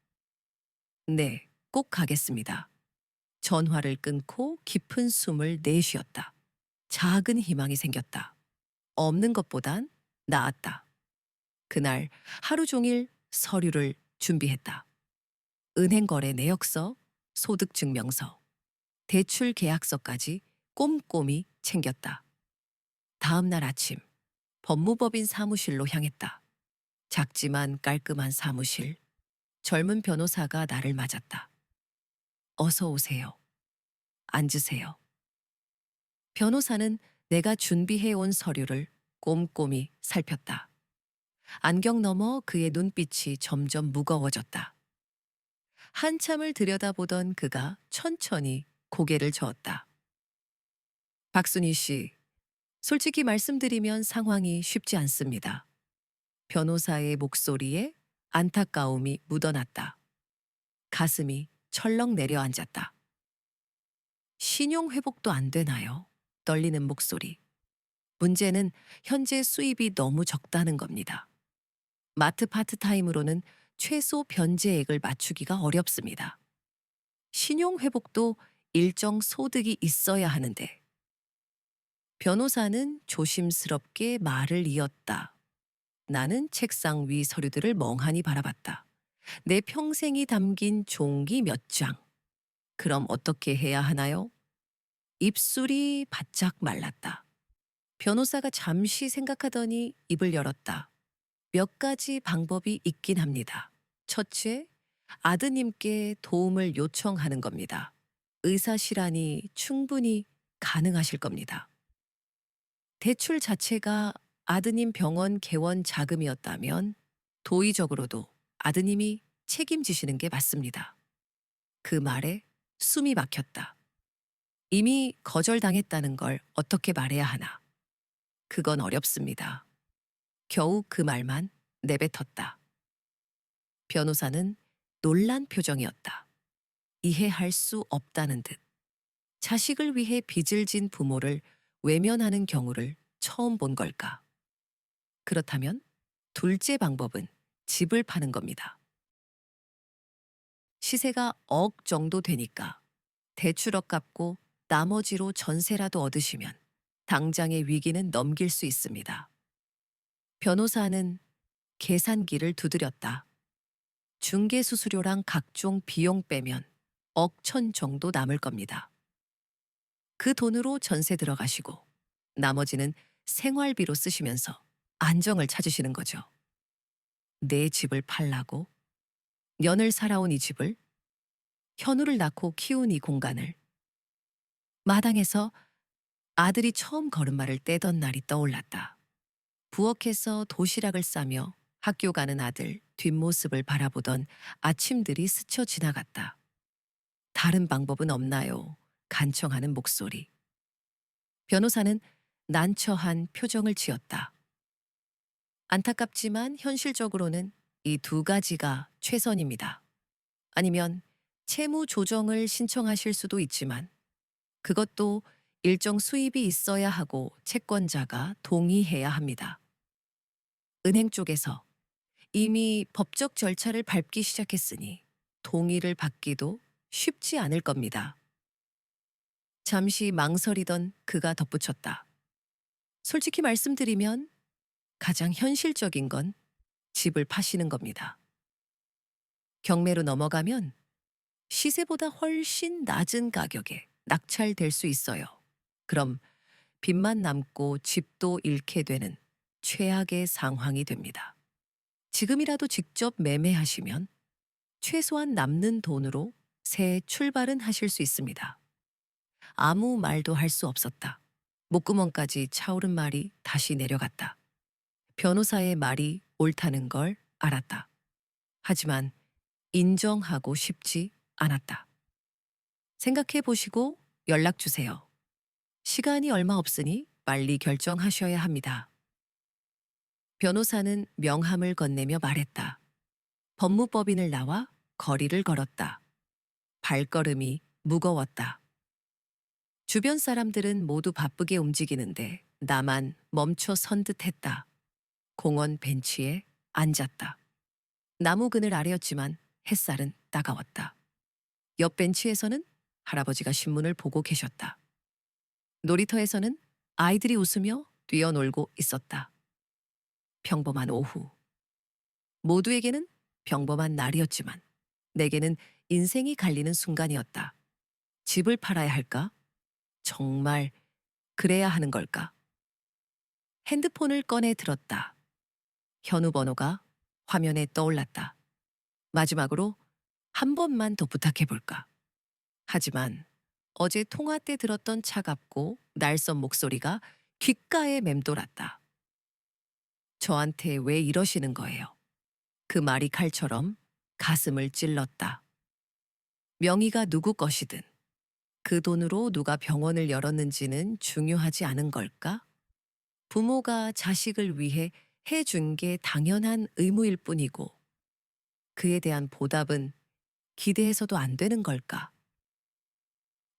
네, 꼭 가겠습니다. 전화를 끊고 깊은 숨을 내쉬었다. 작은 희망이 생겼다. 없는 것보단 나았다. 그날 하루 종일 서류를 준비했다. 은행거래 내역서, 소득증명서, 대출 계약서까지 꼼꼼히 챙겼다. 다음 날 아침, 법무법인 사무실로 향했다. 작지만 깔끔한 사무실. 젊은 변호사가 나를 맞았다. 어서 오세요. 앉으세요. 변호사는 내가 준비해온 서류를 꼼꼼히 살폈다. 안경 너머 그의 눈빛이 점점 무거워졌다. 한참을 들여다보던 그가 천천히 고개를 저었다. 박순희 씨, 솔직히 말씀드리면 상황이 쉽지 않습니다. 변호사의 목소리에 안타까움이 묻어났다. 가슴이 철렁 내려앉았다. 신용 회복도 안 되나요? 떨리는 목소리. 문제는 현재 수입이 너무 적다는 겁니다. 마트 파트타임으로는 최소 변제액을 맞추기가 어렵습니다. 신용 회복도 일정 소득이 있어야 하는데. 변호사는 조심스럽게 말을 이었다. 나는 책상 위 서류들을 멍하니 바라봤다. 내 평생이 담긴 종이 몇 장. 그럼 어떻게 해야 하나요? 입술이 바짝 말랐다. 변호사가 잠시 생각하더니 입을 열었다. 몇 가지 방법이 있긴 합니다. 첫째, 아드님께 도움을 요청하는 겁니다. 의사실환이 충분히 가능하실 겁니다. 대출 자체가 아드님 병원 개원 자금이었다면 도의적으로도 아드님이 책임지시는 게 맞습니다. 그 말에 숨이 막혔다. 이미 거절당했다는 걸 어떻게 말해야 하나. 그건 어렵습니다. 겨우 그 말만 내뱉었다. 변호사는 놀란 표정이었다. 이해할 수 없다는 듯. 자식을 위해 빚을 진 부모를 외면하는 경우를 처음 본 걸까? 그렇다면 둘째 방법은 집을 파는 겁니다. 시세가 억 정도 되니까 대출억 갚고 나머지로 전세라도 얻으시면 당장의 위기는 넘길 수 있습니다. 변호사는 계산기를 두드렸다. 중개수수료랑 각종 비용 빼면 억천 정도 남을 겁니다. 그 돈으로 전세 들어가시고 나머지는 생활비로 쓰시면서 안정을 찾으시는 거죠. 내 집을 팔라고? 년을 살아온 이 집을? 현우를 낳고 키운 이 공간을? 마당에서 아들이 처음 걸음마를 떼던 날이 떠올랐다. 부엌에서 도시락을 싸며 학교 가는 아들 뒷모습을 바라보던 아침들이 스쳐 지나갔다. 다른 방법은 없나요? 간청하는 목소리. 변호사는 난처한 표정을 지었다. 안타깝지만 현실적으로는 이 두 가지가 최선입니다. 아니면 채무 조정을 신청하실 수도 있지만 그것도 일정 수입이 있어야 하고 채권자가 동의해야 합니다. 은행 쪽에서 이미 법적 절차를 밟기 시작했으니 동의를 받기도 쉽지 않을 겁니다. 잠시 망설이던 그가 덧붙였다. 솔직히 말씀드리면 가장 현실적인 건 집을 파시는 겁니다. 경매로 넘어가면 시세보다 훨씬 낮은 가격에 낙찰될 수 있어요. 그럼 빚만 남고 집도 잃게 되는 최악의 상황이 됩니다. 지금이라도 직접 매매하시면 최소한 남는 돈으로 새 출발은 하실 수 있습니다. 아무 말도 할 수 없었다. 목구멍까지 차오른 말이 다시 내려갔다. 변호사의 말이 옳다는 걸 알았다. 하지만 인정하고 싶지 않았다. 생각해 보시고 연락 주세요. 시간이 얼마 없으니 빨리 결정하셔야 합니다. 변호사는 명함을 건네며 말했다. 법무법인을 나와 거리를 걸었다. 발걸음이 무거웠다. 주변 사람들은 모두 바쁘게 움직이는데 나만 멈춰 선 듯했다. 공원 벤치에 앉았다. 나무 그늘 아래였지만 햇살은 따가웠다. 옆 벤치에서는 할아버지가 신문을 보고 계셨다. 놀이터에서는 아이들이 웃으며 뛰어놀고 있었다. 평범한 오후. 모두에게는 평범한 날이었지만 내게는 인생이 갈리는 순간이었다. 집을 팔아야 할까? 정말 그래야 하는 걸까? 핸드폰을 꺼내 들었다. 현우 번호가 화면에 떠올랐다. 마지막으로 한 번만 더 부탁해 볼까? 하지만 어제 통화 때 들었던 차갑고 날선 목소리가 귓가에 맴돌았다. 저한테 왜 이러시는 거예요? 그 말이 칼처럼 가슴을 찔렀다. 명의가 누구 것이든 그 돈으로 누가 병원을 열었는지는 중요하지 않은 걸까? 부모가 자식을 위해 해준 게 당연한 의무일 뿐이고 그에 대한 보답은 기대해서도 안 되는 걸까?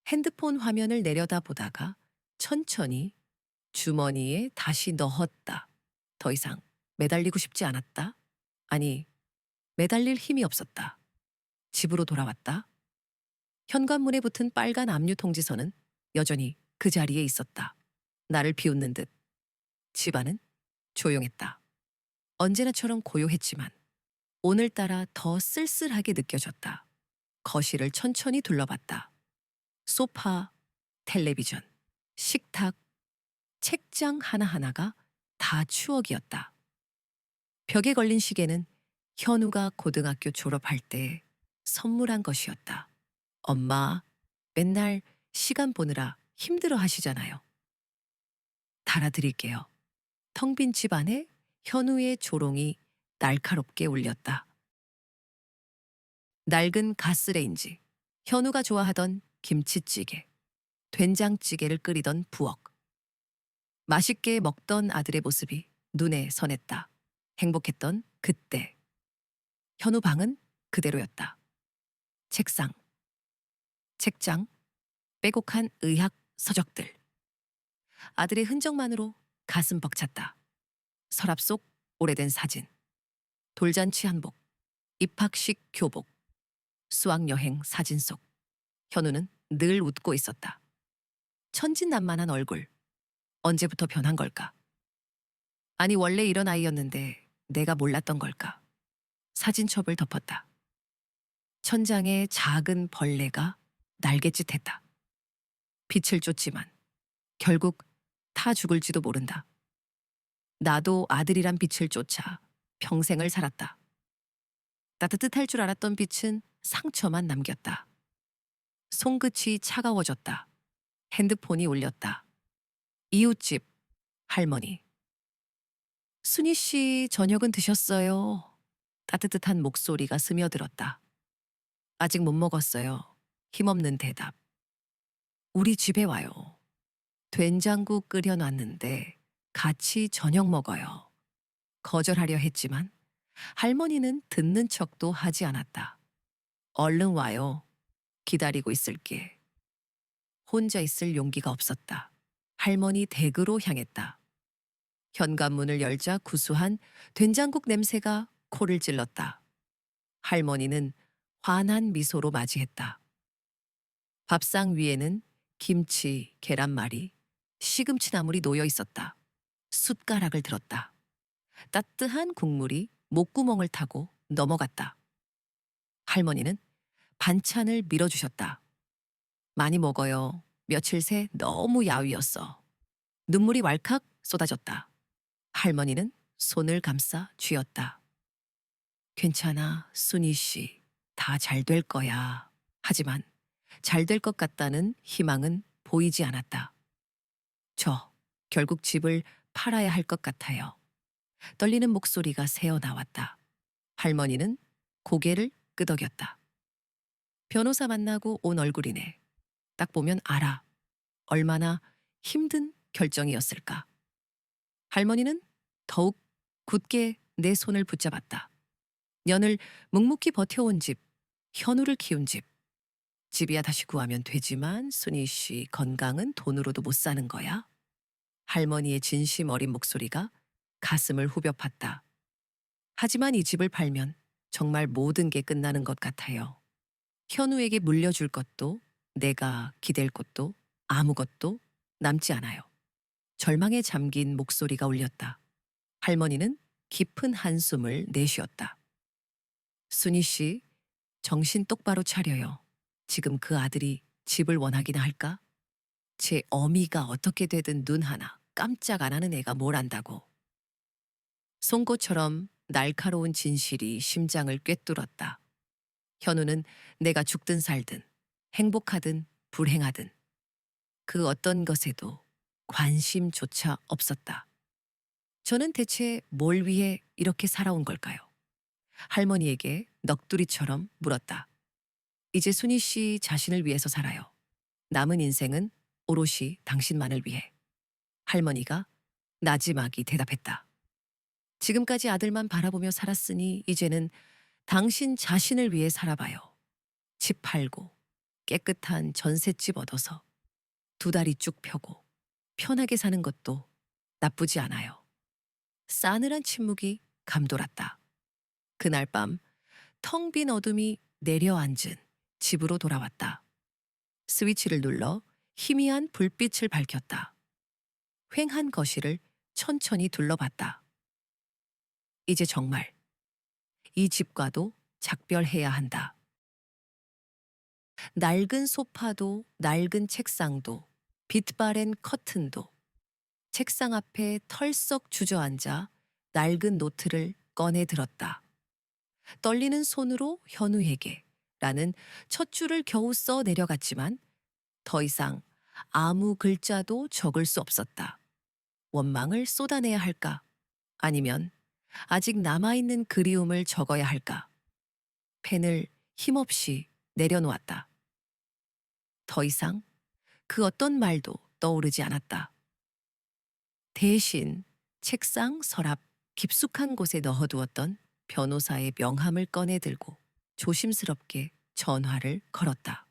핸드폰 화면을 내려다보다가 천천히 주머니에 다시 넣었다. 더 이상 매달리고 싶지 않았다. 아니, 매달릴 힘이 없었다. 집으로 돌아왔다. 현관문에 붙은 빨간 압류 통지서는 여전히 그 자리에 있었다. 나를 비웃는 듯. 집안은 조용했다. 언제나처럼 고요했지만 오늘따라 더 쓸쓸하게 느껴졌다. 거실을 천천히 둘러봤다. 소파, 텔레비전, 식탁, 책장 하나하나가 다 추억이었다. 벽에 걸린 시계는 현우가 고등학교 졸업할 때 선물한 것이었다. 엄마, 맨날 시간 보느라 힘들어 하시잖아요. 달아드릴게요. 텅 빈 집 안에 현우의 조롱이 날카롭게 울렸다. 낡은 가스레인지, 현우가 좋아하던 김치찌개, 된장찌개를 끓이던 부엌. 맛있게 먹던 아들의 모습이 눈에 선했다. 행복했던 그때. 현우 방은 그대로였다. 책상, 책장, 빼곡한 의학 서적들. 아들의 흔적만으로 가슴 벅찼다. 서랍 속 오래된 사진, 돌잔치 한복, 입학식 교복, 수학여행 사진 속. 현우는 늘 웃고 있었다. 천진난만한 얼굴. 언제부터 변한 걸까? 아니, 원래 이런 아이였는데 내가 몰랐던 걸까? 사진첩을 덮었다. 천장에 작은 벌레가 날갯짓했다. 빛을 쫓지만 결국 타 죽을지도 모른다. 나도 아들이란 빛을 쫓아 평생을 살았다. 따뜻할 줄 알았던 빛은 상처만 남겼다. 손끝이 차가워졌다. 핸드폰이 울렸다. 이웃집 할머니. 순희 씨, 저녁은 드셨어요? 따뜻한 목소리가 스며들었다. 아직 못 먹었어요. 힘없는 대답. 우리 집에 와요. 된장국 끓여놨는데 같이 저녁 먹어요. 거절하려 했지만 할머니는 듣는 척도 하지 않았다. 얼른 와요. 기다리고 있을게. 혼자 있을 용기가 없었다. 할머니 댁으로 향했다. 현관문을 열자 구수한 된장국 냄새가 코를 찔렀다. 할머니는 환한 미소로 맞이했다. 밥상 위에는 김치, 계란말이, 시금치 나물이 놓여 있었다. 숟가락을 들었다. 따뜻한 국물이 목구멍을 타고 넘어갔다. 할머니는 반찬을 밀어주셨다. 많이 먹어요. 며칠 새 너무 야위었어. 눈물이 왈칵 쏟아졌다. 할머니는 손을 감싸 쥐었다. 괜찮아, 순희 씨. 다 잘 될 거야. 하지만 잘 될 것 같다는 희망은 보이지 않았다. 저 결국 집을 팔아야 할 것 같아요. 떨리는 목소리가 새어 나왔다. 할머니는 고개를 끄덕였다. 변호사 만나고 온 얼굴이네. 딱 보면 알아. 얼마나 힘든 결정이었을까. 할머니는 더욱 굳게 내 손을 붙잡았다. 년을 묵묵히 버텨온 집, 현우를 키운 집. 집이야 다시 구하면 되지만 순희 씨 건강은 돈으로도 못 사는 거야. 할머니의 진심 어린 목소리가 가슴을 후벼 팠다. 하지만 이 집을 팔면 정말 모든 게 끝나는 것 같아요. 현우에게 물려줄 것도 내가 기댈 것도 아무것도 남지 않아요. 절망에 잠긴 목소리가 울렸다. 할머니는 깊은 한숨을 내쉬었다. 순희 씨, 정신 똑바로 차려요. 지금 그 아들이 집을 원하기나 할까? 제 어미가 어떻게 되든 눈 하나 깜짝 안 하는 애가 뭘 안다고. 송곳처럼 날카로운 진실이 심장을 꿰뚫었다. 현우는 내가 죽든 살든 행복하든 불행하든 그 어떤 것에도 관심조차 없었다. 저는 대체 뭘 위해 이렇게 살아온 걸까요? 할머니에게 넋두리처럼 물었다. 이제 순희 씨 자신을 위해서 살아요. 남은 인생은 오롯이 당신만을 위해. 할머니가 나지막이 대답했다. 지금까지 아들만 바라보며 살았으니 이제는 당신 자신을 위해 살아봐요. 집 팔고 깨끗한 전셋집 얻어서 두 다리 쭉 펴고 편하게 사는 것도 나쁘지 않아요. 싸늘한 침묵이 감돌았다. 그날 밤 텅 빈 어둠이 내려앉은 집으로 돌아왔다. 스위치를 눌러 희미한 불빛을 밝혔다. 휑한 거실을 천천히 둘러봤다. 이제 정말 이 집과도 작별해야 한다. 낡은 소파도 낡은 책상도 빛바랜 커튼도 책상 앞에 털썩 주저앉아 낡은 노트를 꺼내 들었다. 떨리는 손으로 현우에게 라는 첫 줄을 겨우 써 내려갔지만 더 이상 아무 글자도 적을 수 없었다. 원망을 쏟아내야 할까? 아니면 아직 남아있는 그리움을 적어야 할까? 펜을 힘없이 내려놓았다. 더 이상 그 어떤 말도 떠오르지 않았다. 대신 책상 서랍 깊숙한 곳에 넣어두었던 변호사의 명함을 꺼내 들고 조심스럽게 전화를 걸었다.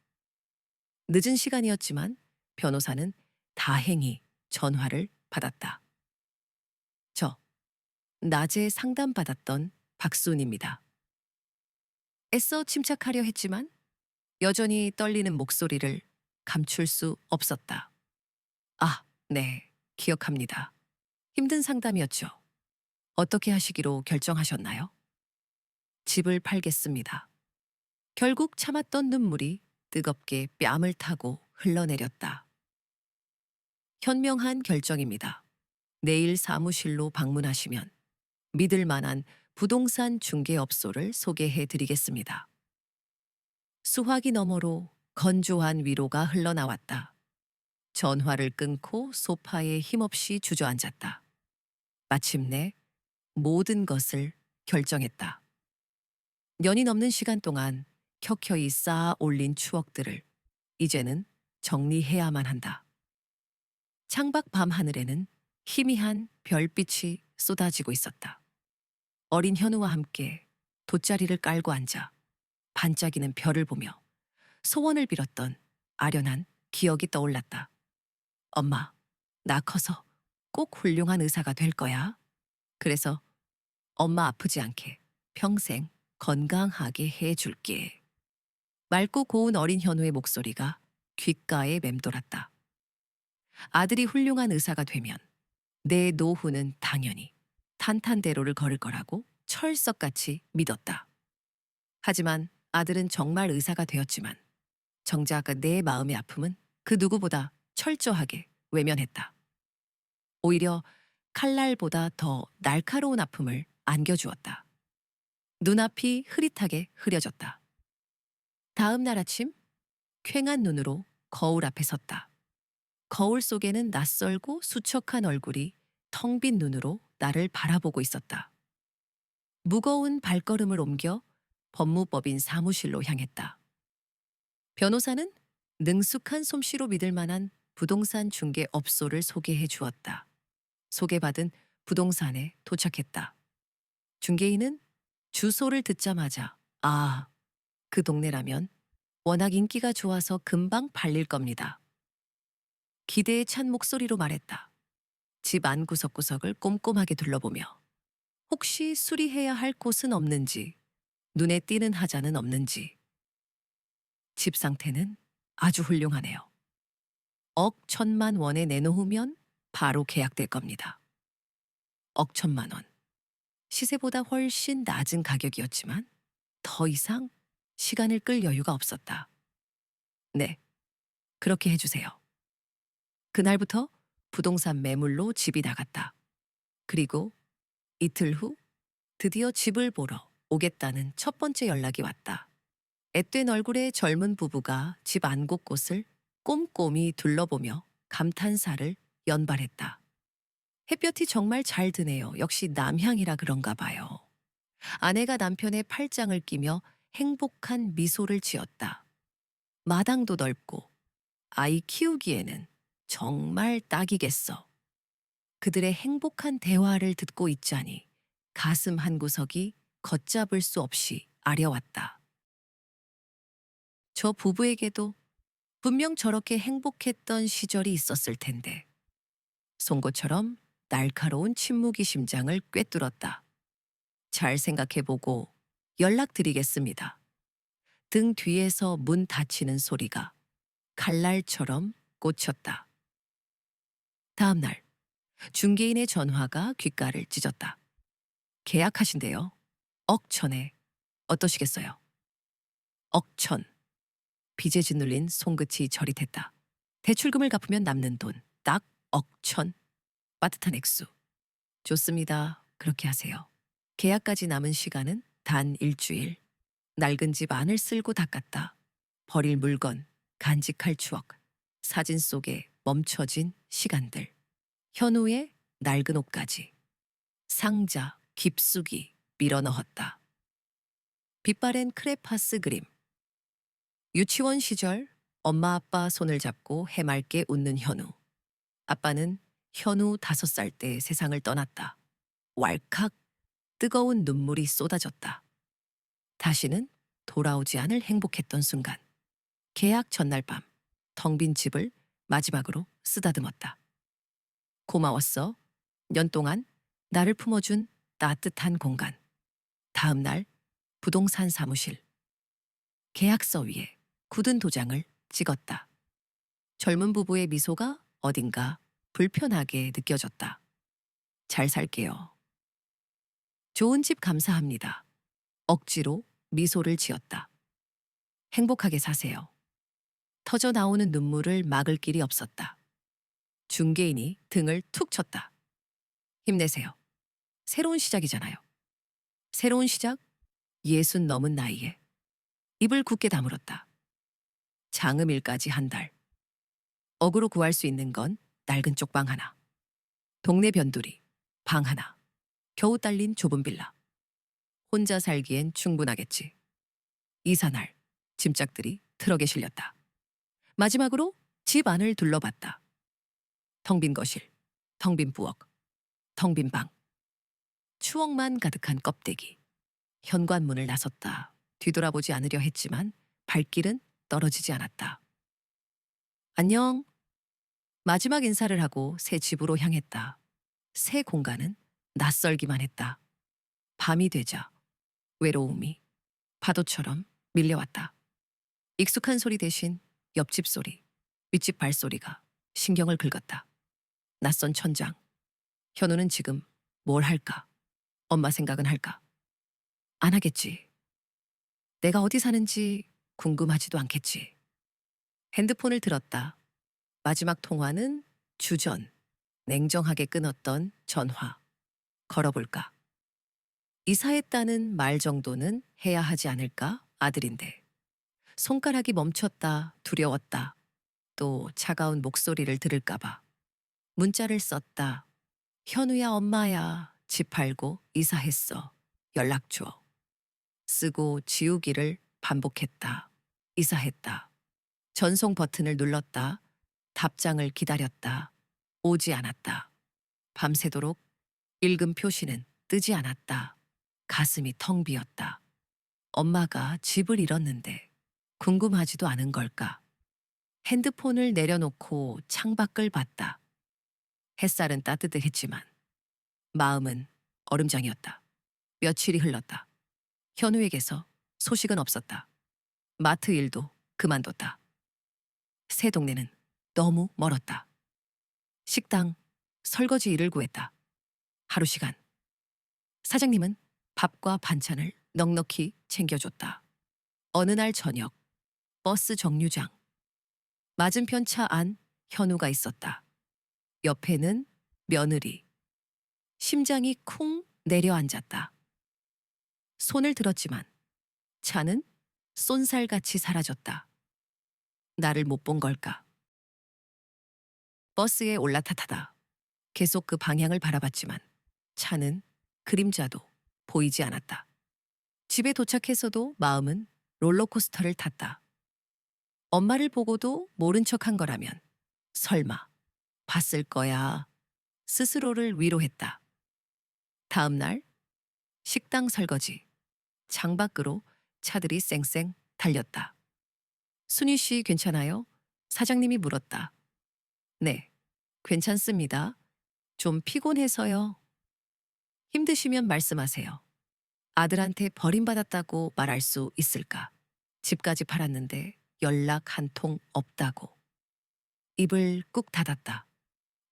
늦은 시간이었지만 변호사는 다행히 전화를 받았다. 저, 낮에 상담받았던 박수은입니다. 애써 침착하려 했지만 여전히 떨리는 목소리를 감출 수 없었다. 아, 네, 기억합니다. 힘든 상담이었죠. 어떻게 하시기로 결정하셨나요? 집을 팔겠습니다. 결국 참았던 눈물이 뜨겁게 뺨을 타고 흘러내렸다. 현명한 결정입니다. 내일 사무실로 방문하시면 믿을 만한 부동산 중개업소를 소개해 드리겠습니다. 수화기 너머로 건조한 위로가 흘러나왔다. 전화를 끊고 소파에 힘없이 주저앉았다. 마침내 모든 것을 결정했다. 년이 넘는 시간 동안 켜켜이 쌓아 올린 추억들을 이제는 정리해야만 한다. 창밖 밤하늘에는 희미한 별빛이 쏟아지고 있었다. 어린 현우와 함께 돗자리를 깔고 앉아 반짝이는 별을 보며 소원을 빌었던 아련한 기억이 떠올랐다. 엄마, 나 커서 꼭 훌륭한 의사가 될 거야. 그래서 엄마 아프지 않게 평생 건강하게 해줄게. 맑고 고운 어린 현우의 목소리가 귓가에 맴돌았다. 아들이 훌륭한 의사가 되면 내 노후는 당연히 탄탄대로를 걸을 거라고 철석같이 믿었다. 하지만 아들은 정말 의사가 되었지만 정작 내 마음의 아픔은 그 누구보다 철저하게 외면했다. 오히려 칼날보다 더 날카로운 아픔을 안겨주었다. 눈앞이 흐릿하게 흐려졌다. 다음 날 아침 퀭한 눈으로 거울 앞에 섰다. 거울 속에는 낯설고 수척한 얼굴이 텅 빈 눈으로 나를 바라보고 있었다. 무거운 발걸음을 옮겨 법무법인 사무실로 향했다. 변호사는 능숙한 솜씨로 믿을 만한 부동산 중개 업소를 소개해 주었다. 소개받은 부동산에 도착했다. 중개인은 주소를 듣자마자 아, 그 동네라면 워낙 인기가 좋아서 금방 팔릴 겁니다. 기대에 찬 목소리로 말했다. 집 안 구석구석을 꼼꼼하게 둘러보며 혹시 수리해야 할 곳은 없는지, 눈에 띄는 하자는 없는지. 집 상태는 아주 훌륭하네요. 억 1,000만 원에 내놓으면 바로 계약될 겁니다. 억 1,000만 원. 시세보다 훨씬 낮은 가격이었지만 더 이상 시간을 끌 여유가 없었다. 네, 그렇게 해주세요. 그날부터 부동산 매물로 집이 나갔다. 그리고 이틀 후 드디어 집을 보러 오겠다는 첫 번째 연락이 왔다. 앳된 얼굴의 젊은 부부가 집 안 곳곳을 꼼꼼히 둘러보며 감탄사를 연발했다. 햇볕이 정말 잘 드네요. 역시 남향이라 그런가 봐요. 아내가 남편의 팔짱을 끼며 행복한 미소를 지었다. 마당도 넓고 아이 키우기에는 정말 딱이겠어. 그들의 행복한 대화를 듣고 있자니 가슴 한 구석이 걷잡을 수 없이 아려왔다. 저 부부에게도 분명 저렇게 행복했던 시절이 있었을 텐데. 송곳처럼 날카로운 침묵이 심장을 꿰뚫었다. 잘 생각해보고 연락드리겠습니다. 등 뒤에서 문 닫히는 소리가 칼날처럼 꽂혔다. 다음 날 중개인의 전화가 귓가를 찢었다. 계약하신대요. 억천에 어떠시겠어요? 억천. 빚에 짓눌린 손끝이 저릿했다. 대출금을 갚으면 남는 돈 딱 억천. 빠듯한 액수. 좋습니다. 그렇게 하세요. 계약까지 남은 시간은 단 일주일. 낡은 집 안을 쓸고 닦았다. 버릴 물건, 간직할 추억. 사진 속에 멈춰진 시간들. 현우의 낡은 옷까지. 상자 깊숙이 밀어넣었다. 빛바랜 크레파스 그림. 유치원 시절 엄마 아빠 손을 잡고 해맑게 웃는 현우. 아빠는 현우 5살 때 세상을 떠났다. 왈칵 뜨거운 눈물이 쏟아졌다. 다시는 돌아오지 않을 행복했던 순간. 계약 전날 밤 텅 빈 집을 마지막으로 쓰다듬었다. 고마웠어. 년 동안 나를 품어준 따뜻한 공간. 다음 날 부동산 사무실. 계약서 위에 굳은 도장을 찍었다. 젊은 부부의 미소가 어딘가 불편하게 느껴졌다. 잘 살게요. 좋은 집 감사합니다. 억지로 미소를 지었다. 행복하게 사세요. 터져 나오는 눈물을 막을 길이 없었다. 중개인이 등을 툭 쳤다. 힘내세요. 새로운 시작이잖아요. 새로운 시작? 60 넘은 나이에. 입을 굳게 다물었다. 장음일까지 한 달. 억으로 구할 수 있는 건 낡은 쪽방 하나. 동네 변두리, 방 하나. 겨우 딸린 좁은 빌라. 혼자 살기엔 충분하겠지. 이사날, 짐짝들이 트럭에 실렸다. 마지막으로 집 안을 둘러봤다. 텅 빈 거실, 텅 빈 부엌, 텅 빈 방. 추억만 가득한 껍데기. 현관문을 나섰다. 뒤돌아보지 않으려 했지만 발길은 떨어지지 않았다. 안녕. 마지막 인사를 하고 새 집으로 향했다. 새 공간은 낯설기만 했다. 밤이 되자 외로움이 파도처럼 밀려왔다. 익숙한 소리 대신 옆집 소리, 윗집 발소리가 신경을 긁었다. 낯선 천장. 현우는 지금 뭘 할까? 엄마 생각은 할까? 안 하겠지. 내가 어디 사는지 궁금하지도 않겠지. 핸드폰을 들었다. 마지막 통화는 주전. 냉정하게 끊었던 전화. 걸어볼까? 이사했다는 말 정도는 해야 하지 않을까? 아들인데. 손가락이 멈췄다. 두려웠다. 또 차가운 목소리를 들을까봐. 문자를 썼다. 현우야 엄마야. 집 팔고 이사했어. 연락 줘. 쓰고 지우기를 반복했다. 이사했다. 전송 버튼을 눌렀다. 답장을 기다렸다. 오지 않았다. 밤새도록 읽은 표시는 뜨지 않았다. 가슴이 텅 비었다. 엄마가 집을 잃었는데 궁금하지도 않은 걸까? 핸드폰을 내려놓고 창밖을 봤다. 햇살은 따뜻했지만 마음은 얼음장이었다. 며칠이 흘렀다. 현우에게서 소식은 없었다. 마트 일도 그만뒀다. 새 동네는 너무 멀었다. 식당, 설거지 일을 구했다. 하루 시간. 사장님은 밥과 반찬을 넉넉히 챙겨줬다. 어느 날 저녁, 버스 정류장. 맞은편 차 안 현우가 있었다. 옆에는 며느리. 심장이 쿵 내려앉았다. 손을 들었지만 차는 쏜살같이 사라졌다. 나를 못 본 걸까? 버스에 올라타다. 계속 그 방향을 바라봤지만 차는 그림자도 보이지 않았다. 집에 도착해서도 마음은 롤러코스터를 탔다. 엄마를 보고도 모른 척한 거라면 설마 봤을 거야. 스스로를 위로했다. 다음 날 식당 설거지. 창밖으로 차들이 쌩쌩 달렸다. 순희 씨 괜찮아요? 사장님이 물었다. 네, 괜찮습니다. 좀 피곤해서요. 힘드시면 말씀하세요. 아들한테 버림받았다고 말할 수 있을까? 집까지 팔았는데 연락 한 통 없다고. 입을 꾹 닫았다.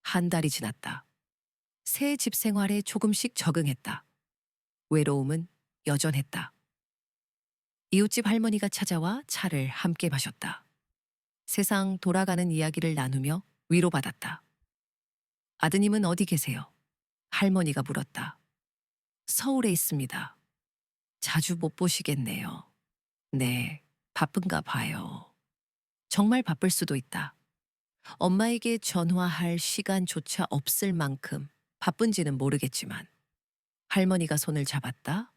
한 달이 지났다. 새 집 생활에 조금씩 적응했다. 외로움은 여전했다. 이웃집 할머니가 찾아와 차를 함께 마셨다. 세상 돌아가는 이야기를 나누며 위로받았다. 아드님은 어디 계세요? 할머니가 물었다. 서울에 있습니다. 자주 못 보시겠네요. 네, 바쁜가 봐요. 정말 바쁠 수도 있다. 엄마에게 전화할 시간조차 없을 만큼 바쁜지는 모르겠지만 할머니가 손을 잡았다.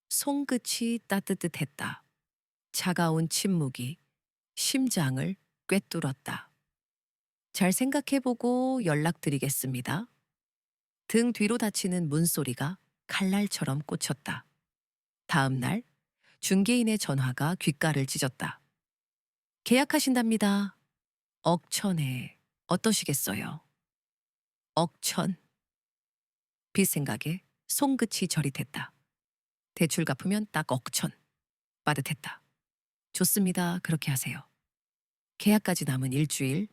손끝이 따뜻했다. 차가운 침묵이 심장을 꿰뚫었다. 잘 생각해보고 연락드리겠습니다. 등 뒤로 닫히는 문소리가 칼날처럼 꽂혔다. 다음 날 중개인의 전화가 귓가를 찢었다. 계약하신답니다. 억천에 어떠시겠어요? 억천. 빚 생각에 손끝이 저릿했다. 대출 갚으면 딱 억천. 빠듯했다. 좋습니다. 그렇게 하세요. 계약까지 남은 일주일,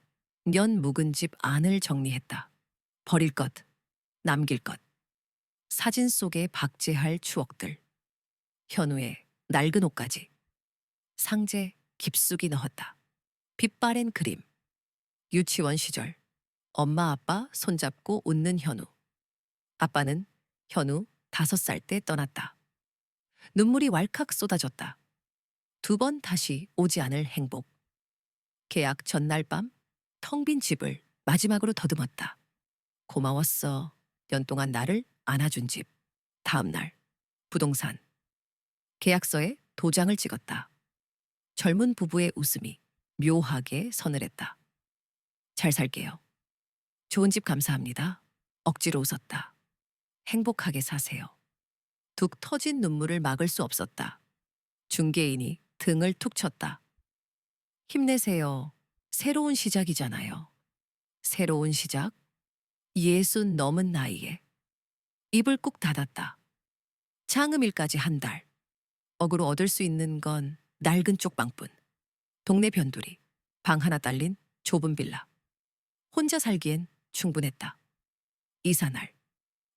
년 묵은 집 안을 정리했다. 버릴 것, 남길 것, 사진 속에 박제할 추억들, 현우의 낡은 옷까지. 상자에 깊숙이 넣었다. 빛바랜 그림, 유치원 시절, 엄마 아빠 손잡고 웃는 현우. 아빠는 현우 5살 때 떠났다. 눈물이 왈칵 쏟아졌다. 2번 다시 오지 않을 행복. 계약 전날 밤 텅 빈 집을 마지막으로 더듬었다. 고마웠어. 년 동안 나를 안아준 집. 다음 날 부동산. 계약서에 도장을 찍었다. 젊은 부부의 웃음이 묘하게 서늘했다. 잘 살게요. 좋은 집 감사합니다. 억지로 웃었다. 행복하게 사세요. 툭 터진 눈물을 막을 수 없었다. 중개인이 등을 툭 쳤다. 힘내세요. 새로운 시작이잖아요. 새로운 시작? 60 넘은 나이에. 입을 꾹 닫았다. 장음일까지 1달. 억으로 얻을 수 있는 건 낡은 쪽방뿐. 동네 변두리. 방 하나 딸린 좁은 빌라. 혼자 살기엔 충분했다. 이사날.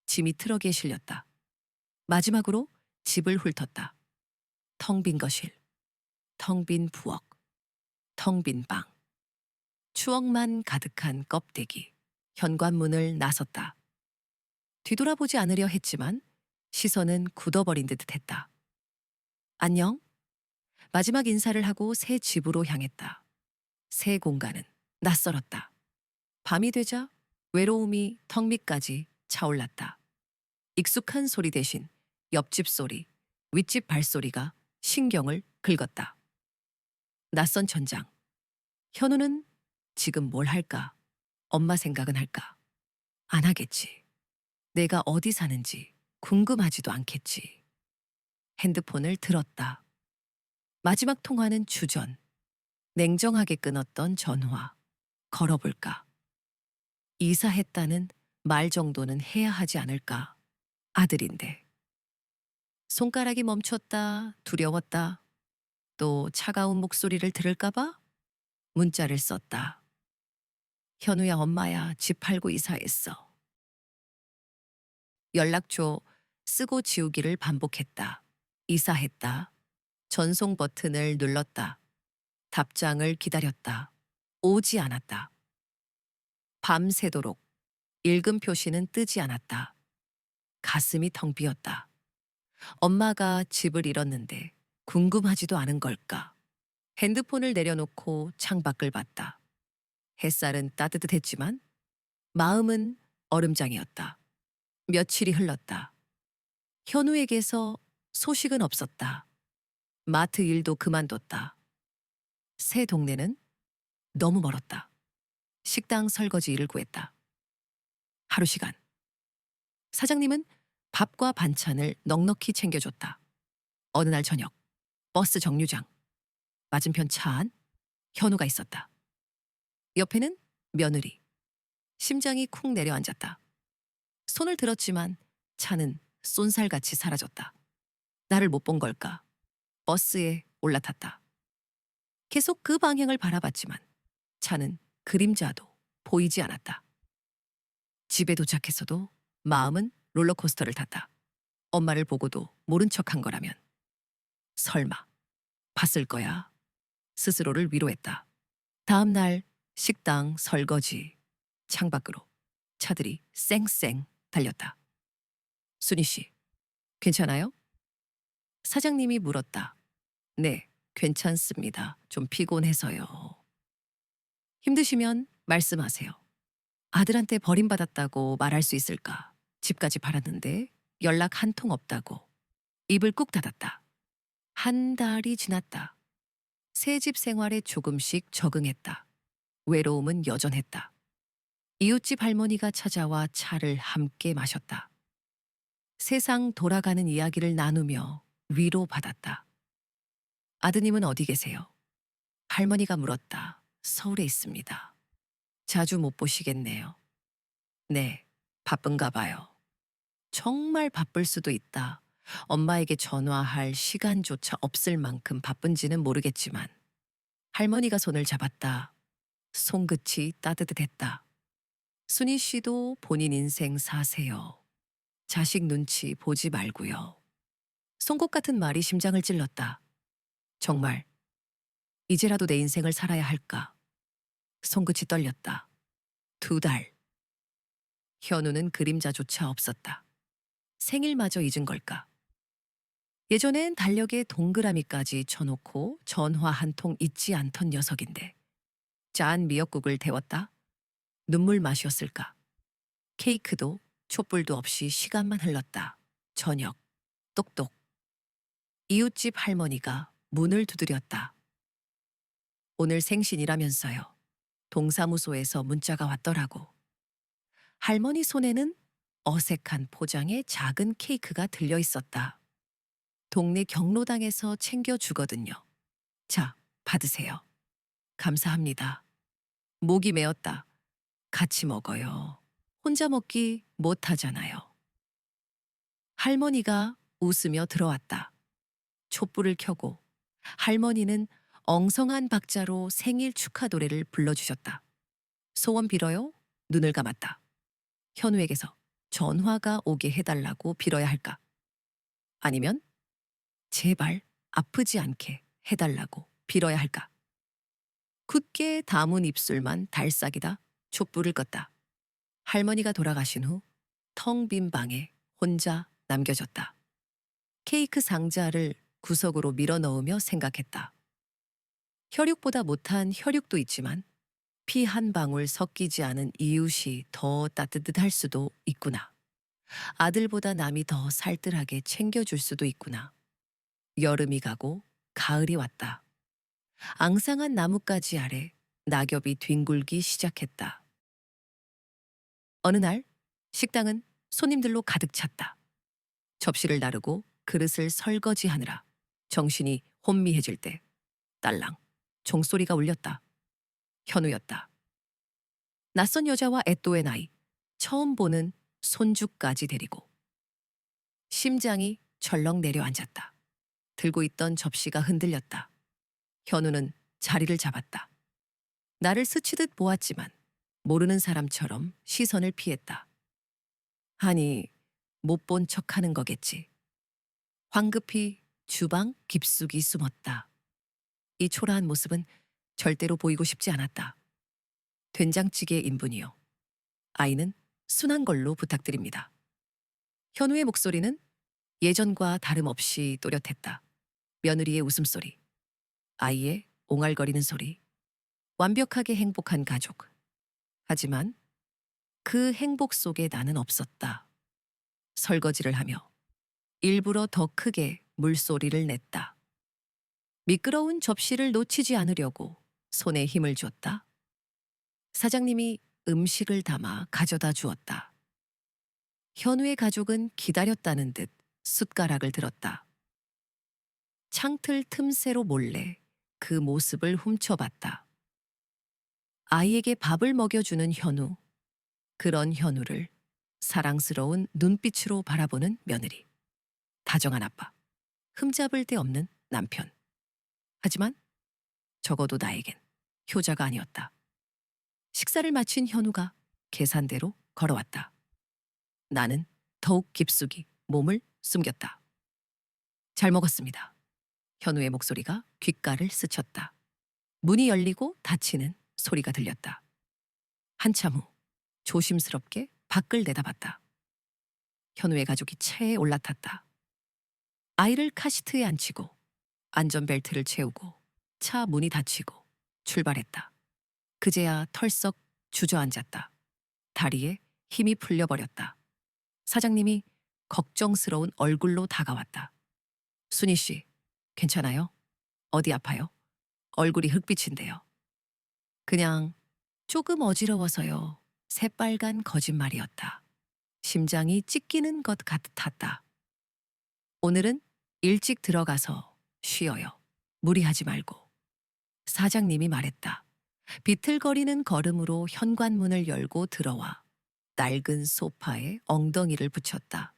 짐이 트럭에 실렸다. 마지막으로 집을 훑었다. 텅 빈 거실. 텅 빈 부엌. 텅 빈 방. 추억만 가득한 껍데기. 현관문을 나섰다. 뒤돌아보지 않으려 했지만 시선은 굳어버린 듯 했다. 안녕? 마지막 인사를 하고 새 집으로 향했다. 새 공간은 낯설었다. 밤이 되자 외로움이 턱 밑까지 차올랐다. 익숙한 소리 대신 옆집 소리, 윗집 발소리가 신경을 긁었다. 낯선 천장. 현우는 지금 뭘 할까? 엄마 생각은 할까? 안 하겠지. 내가 어디 사는지 궁금하지도 않겠지. 핸드폰을 들었다. 마지막 통화는 주전. 냉정하게 끊었던 전화. 걸어볼까? 이사했다는 말 정도는 해야 하지 않을까? 아들인데. 손가락이 멈췄다. 두려웠다. 또 차가운 목소리를 들을까봐 문자를 썼다. 현우야, 엄마야, 집 팔고 이사했어. 연락처 쓰고 지우기를 반복했다. 이사했다. 전송 버튼을 눌렀다. 답장을 기다렸다. 오지 않았다. 밤새도록 읽음 표시는 뜨지 않았다. 가슴이 텅 비었다. 엄마가 집을 잃었는데 궁금하지도 않은 걸까? 핸드폰을 내려놓고 창밖을 봤다. 햇살은 따뜻했지만 마음은 얼음장이었다. 며칠이 흘렀다. 현우에게서 소식은 없었다. 마트 일도 그만뒀다. 새 동네는 너무 멀었다. 식당 설거지 일을 구했다. 하루 시간. 사장님은 밥과 반찬을 넉넉히 챙겨줬다. 어느 날 저녁, 버스 정류장. 맞은편 차 안 현우가 있었다. 옆에는 며느리. 심장이 쿵 내려앉았다. 손을 들었지만 차는 쏜살같이 사라졌다. 나를 못 본 걸까? 버스에 올라탔다. 계속 그 방향을 바라봤지만 차는 그림자도 보이지 않았다. 집에 도착했어도 마음은 롤러코스터를 탔다. 엄마를 보고도 모른 척한 거라면 설마 봤을 거야. 스스로를 위로했다. 다음 날 식당 설거지 창밖으로 차들이 쌩쌩 달렸다. 순희 씨, 괜찮아요? 사장님이 물었다. 네, 괜찮습니다. 좀 피곤해서요. 힘드시면 말씀하세요. 아들한테 버림받았다고 말할 수 있을까? 집까지 팔았는데 연락 한 통 없다고. 입을 꾹 닫았다. 한 달이 지났다. 새 집 생활에 조금씩 적응했다. 외로움은 여전했다. 이웃집 할머니가 찾아와 차를 함께 마셨다. 세상 돌아가는 이야기를 나누며 위로받았다. 아드님은 어디 계세요? 할머니가 물었다. 서울에 있습니다. 자주 못 보시겠네요. 네, 바쁜가 봐요. 정말 바쁠 수도 있다. 엄마에게 전화할 시간조차 없을 만큼 바쁜지는 모르겠지만 할머니가 손을 잡았다. 손끝이 따뜻했다. 순희 씨도 본인 인생 사세요. 자식 눈치 보지 말고요. 송곳 같은 말이 심장을 찔렀다. 정말 이제라도 내 인생을 살아야 할까? 손끝이 떨렸다. 2달. 현우는 그림자조차 없었다. 생일마저 잊은 걸까? 예전엔 달력에 동그라미까지 쳐놓고 전화 한 통 잊지 않던 녀석인데 짠 미역국을 데웠다. 눈물 맛이었을까? 케이크도 촛불도 없이 시간만 흘렀다. 저녁. 똑똑. 이웃집 할머니가 문을 두드렸다. 오늘 생신이라면서요. 동사무소에서 문자가 왔더라고. 할머니 손에는 어색한 포장의 작은 케이크가 들려 있었다. 동네 경로당에서 챙겨주거든요. 자, 받으세요. 감사합니다. 목이 메었다. 같이 먹어요. 혼자 먹기 못하잖아요. 할머니가 웃으며 들어왔다. 촛불을 켜고 할머니는 엉성한 박자로 생일 축하 노래를 불러주셨다. 소원 빌어요? 눈을 감았다. 현우에게서 전화가 오게 해달라고 빌어야 할까? 아니면 제발 아프지 않게 해달라고 빌어야 할까? 굳게 담은 입술만 달싹이다 촛불을 껐다. 할머니가 돌아가신 후 텅 빈 방에 혼자 남겨졌다. 케이크 상자를 구석으로 밀어 넣으며 생각했다. 혈육보다 못한 혈육도 있지만 피 한 방울 섞이지 않은 이웃이 더 따뜻할 수도 있구나. 아들보다 남이 더 살뜰하게 챙겨줄 수도 있구나. 여름이 가고 가을이 왔다. 앙상한 나뭇가지 아래 낙엽이 뒹굴기 시작했다. 어느 날 식당은 손님들로 가득 찼다. 접시를 나르고 그릇을 설거지하느라 정신이 혼미해질 때 딸랑 종소리가 울렸다. 현우였다. 낯선 여자와 애또의 나이, 처음 보는 손주까지 데리고. 심장이 철렁 내려앉았다. 들고 있던 접시가 흔들렸다. 현우는 자리를 잡았다. 나를 스치듯 보았지만 모르는 사람처럼 시선을 피했다. 아니, 못 본 척하는 거겠지. 황급히 주방 깊숙이 숨었다. 이 초라한 모습은 절대로 보이고 싶지 않았다. 된장찌개 인분이요. 아이는 순한 걸로 부탁드립니다. 현우의 목소리는 예전과 다름없이 또렷했다. 며느리의 웃음소리, 아이의 옹알거리는 소리, 완벽하게 행복한 가족. 하지만 그 행복 속에 나는 없었다. 설거지를 하며 일부러 더 크게 물소리를 냈다. 미끄러운 접시를 놓치지 않으려고 손에 힘을 줬다. 사장님이 음식을 담아 가져다 주었다. 현우의 가족은 기다렸다는 듯 숟가락을 들었다. 창틀 틈새로 몰래 그 모습을 훔쳐봤다. 아이에게 밥을 먹여주는 현우. 그런 현우를 사랑스러운 눈빛으로 바라보는 며느리. 다정한 아빠. 흠잡을 데 없는 남편. 하지만 적어도 나에겐 효자가 아니었다. 식사를 마친 현우가 계산대로 걸어왔다. 나는 더욱 깊숙이 몸을 숨겼다. 잘 먹었습니다. 현우의 목소리가 귓가를 스쳤다. 문이 열리고 닫히는 소리가 들렸다. 한참 후 조심스럽게 밖을 내다봤다. 현우의 가족이 차에 올라탔다. 아이를 카시트에 앉히고 안전벨트를 채우고 차 문이 닫히고 출발했다. 그제야 털썩 주저앉았다. 다리에 힘이 풀려버렸다. 사장님이 걱정스러운 얼굴로 다가왔다. 순희 씨, 괜찮아요? 어디 아파요? 얼굴이 흑빛인데요. 그냥 조금 어지러워서요. 새빨간 거짓말이었다. 심장이 찢기는 것 같았다. 오늘은 일찍 들어가서 쉬어요. 무리하지 말고. 사장님이 말했다. 비틀거리는 걸음으로 현관문을 열고 들어와 낡은 소파에 엉덩이를 붙였다.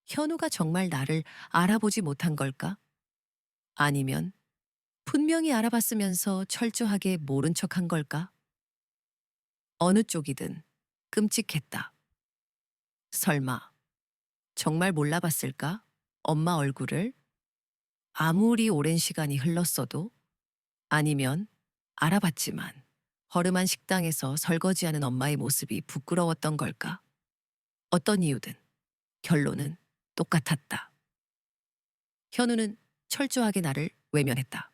현우가 정말 나를 알아보지 못한 걸까? 아니면 분명히 알아봤으면서 철저하게 모른 척한 걸까? 어느 쪽이든 끔찍했다. 설마 정말 몰라봤을까? 엄마 얼굴을? 아무리 오랜 시간이 흘렀어도? 아니면 알아봤지만 허름한 식당에서 설거지하는 엄마의 모습이 부끄러웠던 걸까? 어떤 이유든 결론은 똑같았다. 현우는 철저하게 나를 외면했다.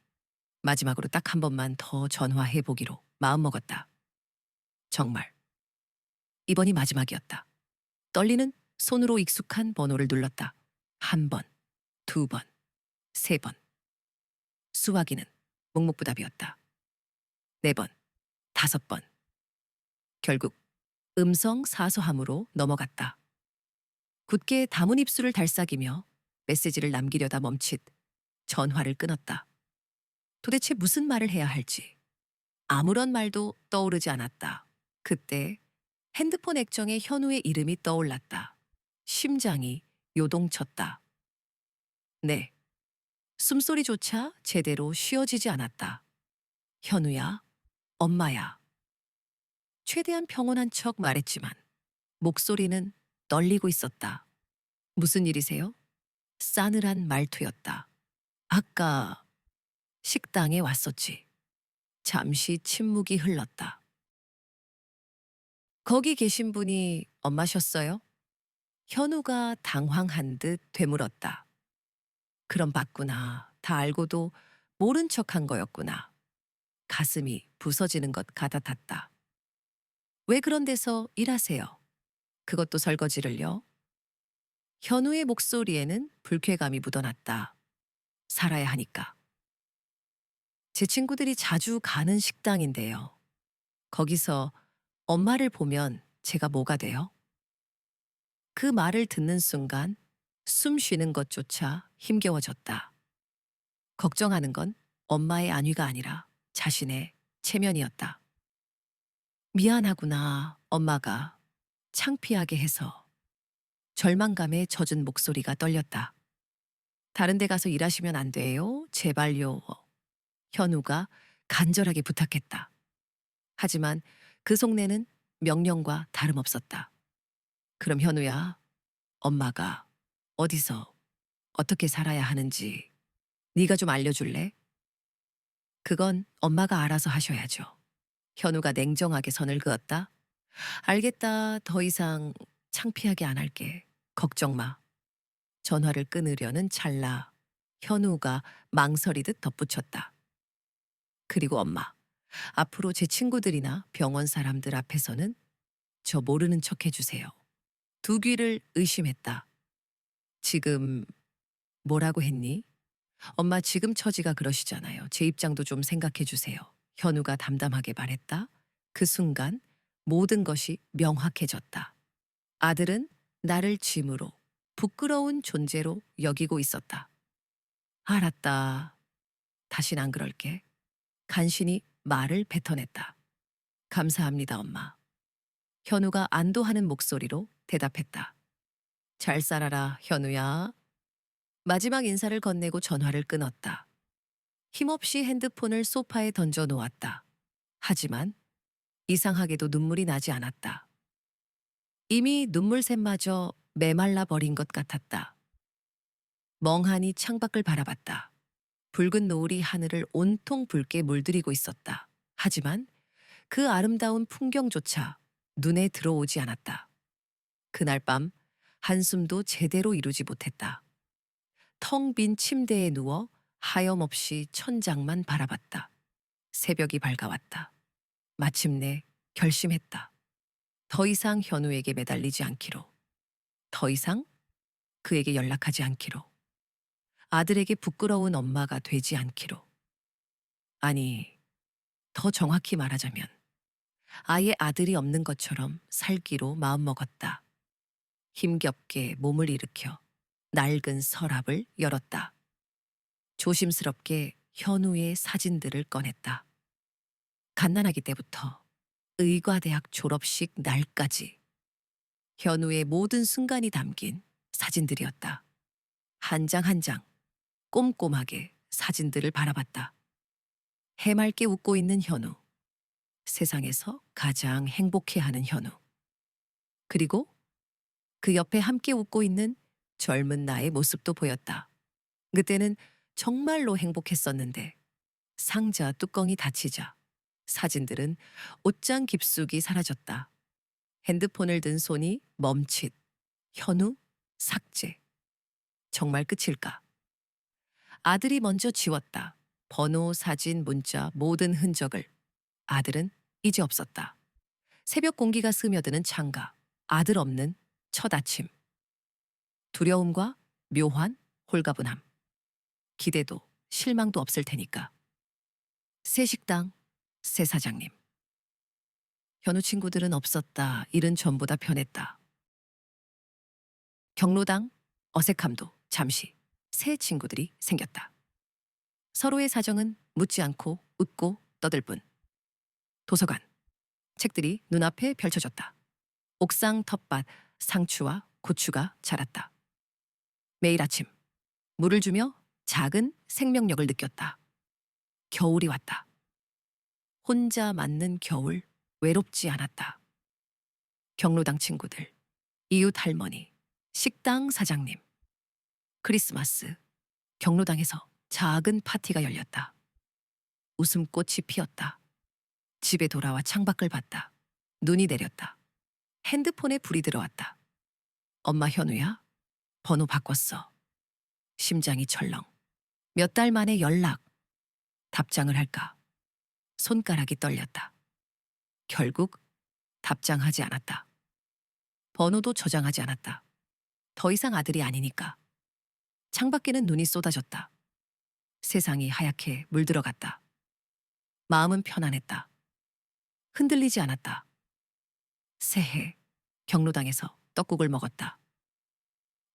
마지막으로 딱 한 번만 더 전화해보기로 마음먹었다. 정말 이번이 마지막이었다. 떨리는 손으로 익숙한 번호를 눌렀다. 한 번, 두 번, 세 번. 수화기는 묵묵부답이었다. 네 번, 다섯 번. 결국 음성 사소함으로 넘어갔다. 굳게 담은 입술을 달싹이며 메시지를 남기려다 멈칫 전화를 끊었다. 도대체 무슨 말을 해야 할지 아무런 말도 떠오르지 않았다. 그때 핸드폰 액정에 현우의 이름이 떠올랐다. 심장이 요동쳤다. 네, 숨소리조차 제대로 쉬어지지 않았다. 현우야, 엄마야. 최대한 평온한 척 말했지만 목소리는 떨리고 있었다. 무슨 일이세요? 싸늘한 말투였다. 아까 식당에 왔었지. 잠시 침묵이 흘렀다. 거기 계신 분이 엄마셨어요? 현우가 당황한 듯 되물었다. 그럼 봤구나. 다 알고도 모른 척한 거였구나. 가슴이 부서지는 것 같았다. 왜 그런 데서 일하세요? 그것도 설거지를요? 현우의 목소리에는 불쾌감이 묻어났다. 살아야 하니까. 제 친구들이 자주 가는 식당인데요. 거기서 엄마를 보면 제가 뭐가 돼요? 그 말을 듣는 순간 숨 쉬는 것조차 힘겨워졌다. 걱정하는 건 엄마의 안위가 아니라 자신의 체면이었다. 미안하구나, 엄마가 창피하게 해서. 절망감에 젖은 목소리가 떨렸다. 다른 데 가서 일하시면 안 돼요? 제발요. 현우가 간절하게 부탁했다. 하지만 그 속내는 명령과 다름없었다. 그럼 현우야, 엄마가 어디서 어떻게 살아야 하는지 네가 좀 알려줄래? 그건 엄마가 알아서 하셔야죠. 현우가 냉정하게 선을 그었다. 알겠다. 더 이상 창피하게 안 할게. 걱정 마. 전화를 끊으려는 찰나 현우가 망설이듯 덧붙였다. 그리고 엄마, 앞으로 제 친구들이나 병원 사람들 앞에서는 저 모르는 척 해주세요. 두 귀를 의심했다. 지금 뭐라고 했니? 엄마 지금 처지가 그러시잖아요. 제 입장도 좀 생각해 주세요. 현우가 담담하게 말했다. 그 순간 모든 것이 명확해졌다. 아들은 나를 짐으로 부끄러운 존재로 여기고 있었다. 알았다. 다신 안 그럴게. 간신히 말을 뱉어냈다. 감사합니다, 엄마. 현우가 안도하는 목소리로 대답했다. 잘 살아라, 현우야. 마지막 인사를 건네고 전화를 끊었다. 힘없이 핸드폰을 소파에 던져 놓았다. 하지만 이상하게도 눈물이 나지 않았다. 이미 눈물샘마저 메말라 버린 것 같았다. 멍하니 창밖을 바라봤다. 붉은 노을이 하늘을 온통 붉게 물들이고 있었다. 하지만 그 아름다운 풍경조차 눈에 들어오지 않았다. 그날 밤 한숨도 제대로 이루지 못했다. 텅 빈 침대에 누워 하염없이 천장만 바라봤다. 새벽이 밝아왔다. 마침내 결심했다. 더 이상 현우에게 매달리지 않기로. 더 이상 그에게 연락하지 않기로. 아들에게 부끄러운 엄마가 되지 않기로. 아니, 더 정확히 말하자면 아예 아들이 없는 것처럼 살기로 마음먹었다. 힘겹게 몸을 일으켜 낡은 서랍을 열었다. 조심스럽게 현우의 사진들을 꺼냈다. 갓난아기 때부터 의과대학 졸업식 날까지 현우의 모든 순간이 담긴 사진들이었다. 한 장 한 장 꼼꼼하게 사진들을 바라봤다. 해맑게 웃고 있는 현우. 세상에서 가장 행복해하는 현우. 그리고 그 옆에 함께 웃고 있는 젊은 나의 모습도 보였다. 그때는 정말로 행복했었는데 상자 뚜껑이 닫히자 사진들은 옷장 깊숙이 사라졌다. 핸드폰을 든 손이 멈칫. 현우 삭제. 정말 끝일까? 아들이 먼저 지웠다. 번호, 사진, 문자 모든 흔적을. 아들은 이제 없었다. 새벽 공기가 스며드는 창가. 아들 없는 첫 아침. 두려움과 묘한 홀가분함. 기대도 실망도 없을 테니까. 새 식당, 새 사장님. 현우 친구들은 없었다. 일은 전보다 편했다. 경로당, 어색함도 잠시 새 친구들이 생겼다. 서로의 사정은 묻지 않고 웃고 떠들 뿐. 도서관, 책들이 눈앞에 펼쳐졌다. 옥상 텃밭, 상추와 고추가 자랐다. 매일 아침, 물을 주며 작은 생명력을 느꼈다. 겨울이 왔다. 혼자 맞는 겨울, 외롭지 않았다. 경로당 친구들, 이웃 할머니, 식당 사장님. 크리스마스, 경로당에서 작은 파티가 열렸다. 웃음꽃이 피었다. 집에 돌아와 창밖을 봤다. 눈이 내렸다. 핸드폰에 불이 들어왔다. 엄마 현우야? 번호 바꿨어. 심장이 철렁. 몇 달 만에 연락. 답장을 할까? 손가락이 떨렸다. 결국 답장하지 않았다. 번호도 저장하지 않았다. 더 이상 아들이 아니니까. 창밖에는 눈이 쏟아졌다. 세상이 하얗게 물들어갔다. 마음은 편안했다. 흔들리지 않았다. 새해 경로당에서 떡국을 먹었다.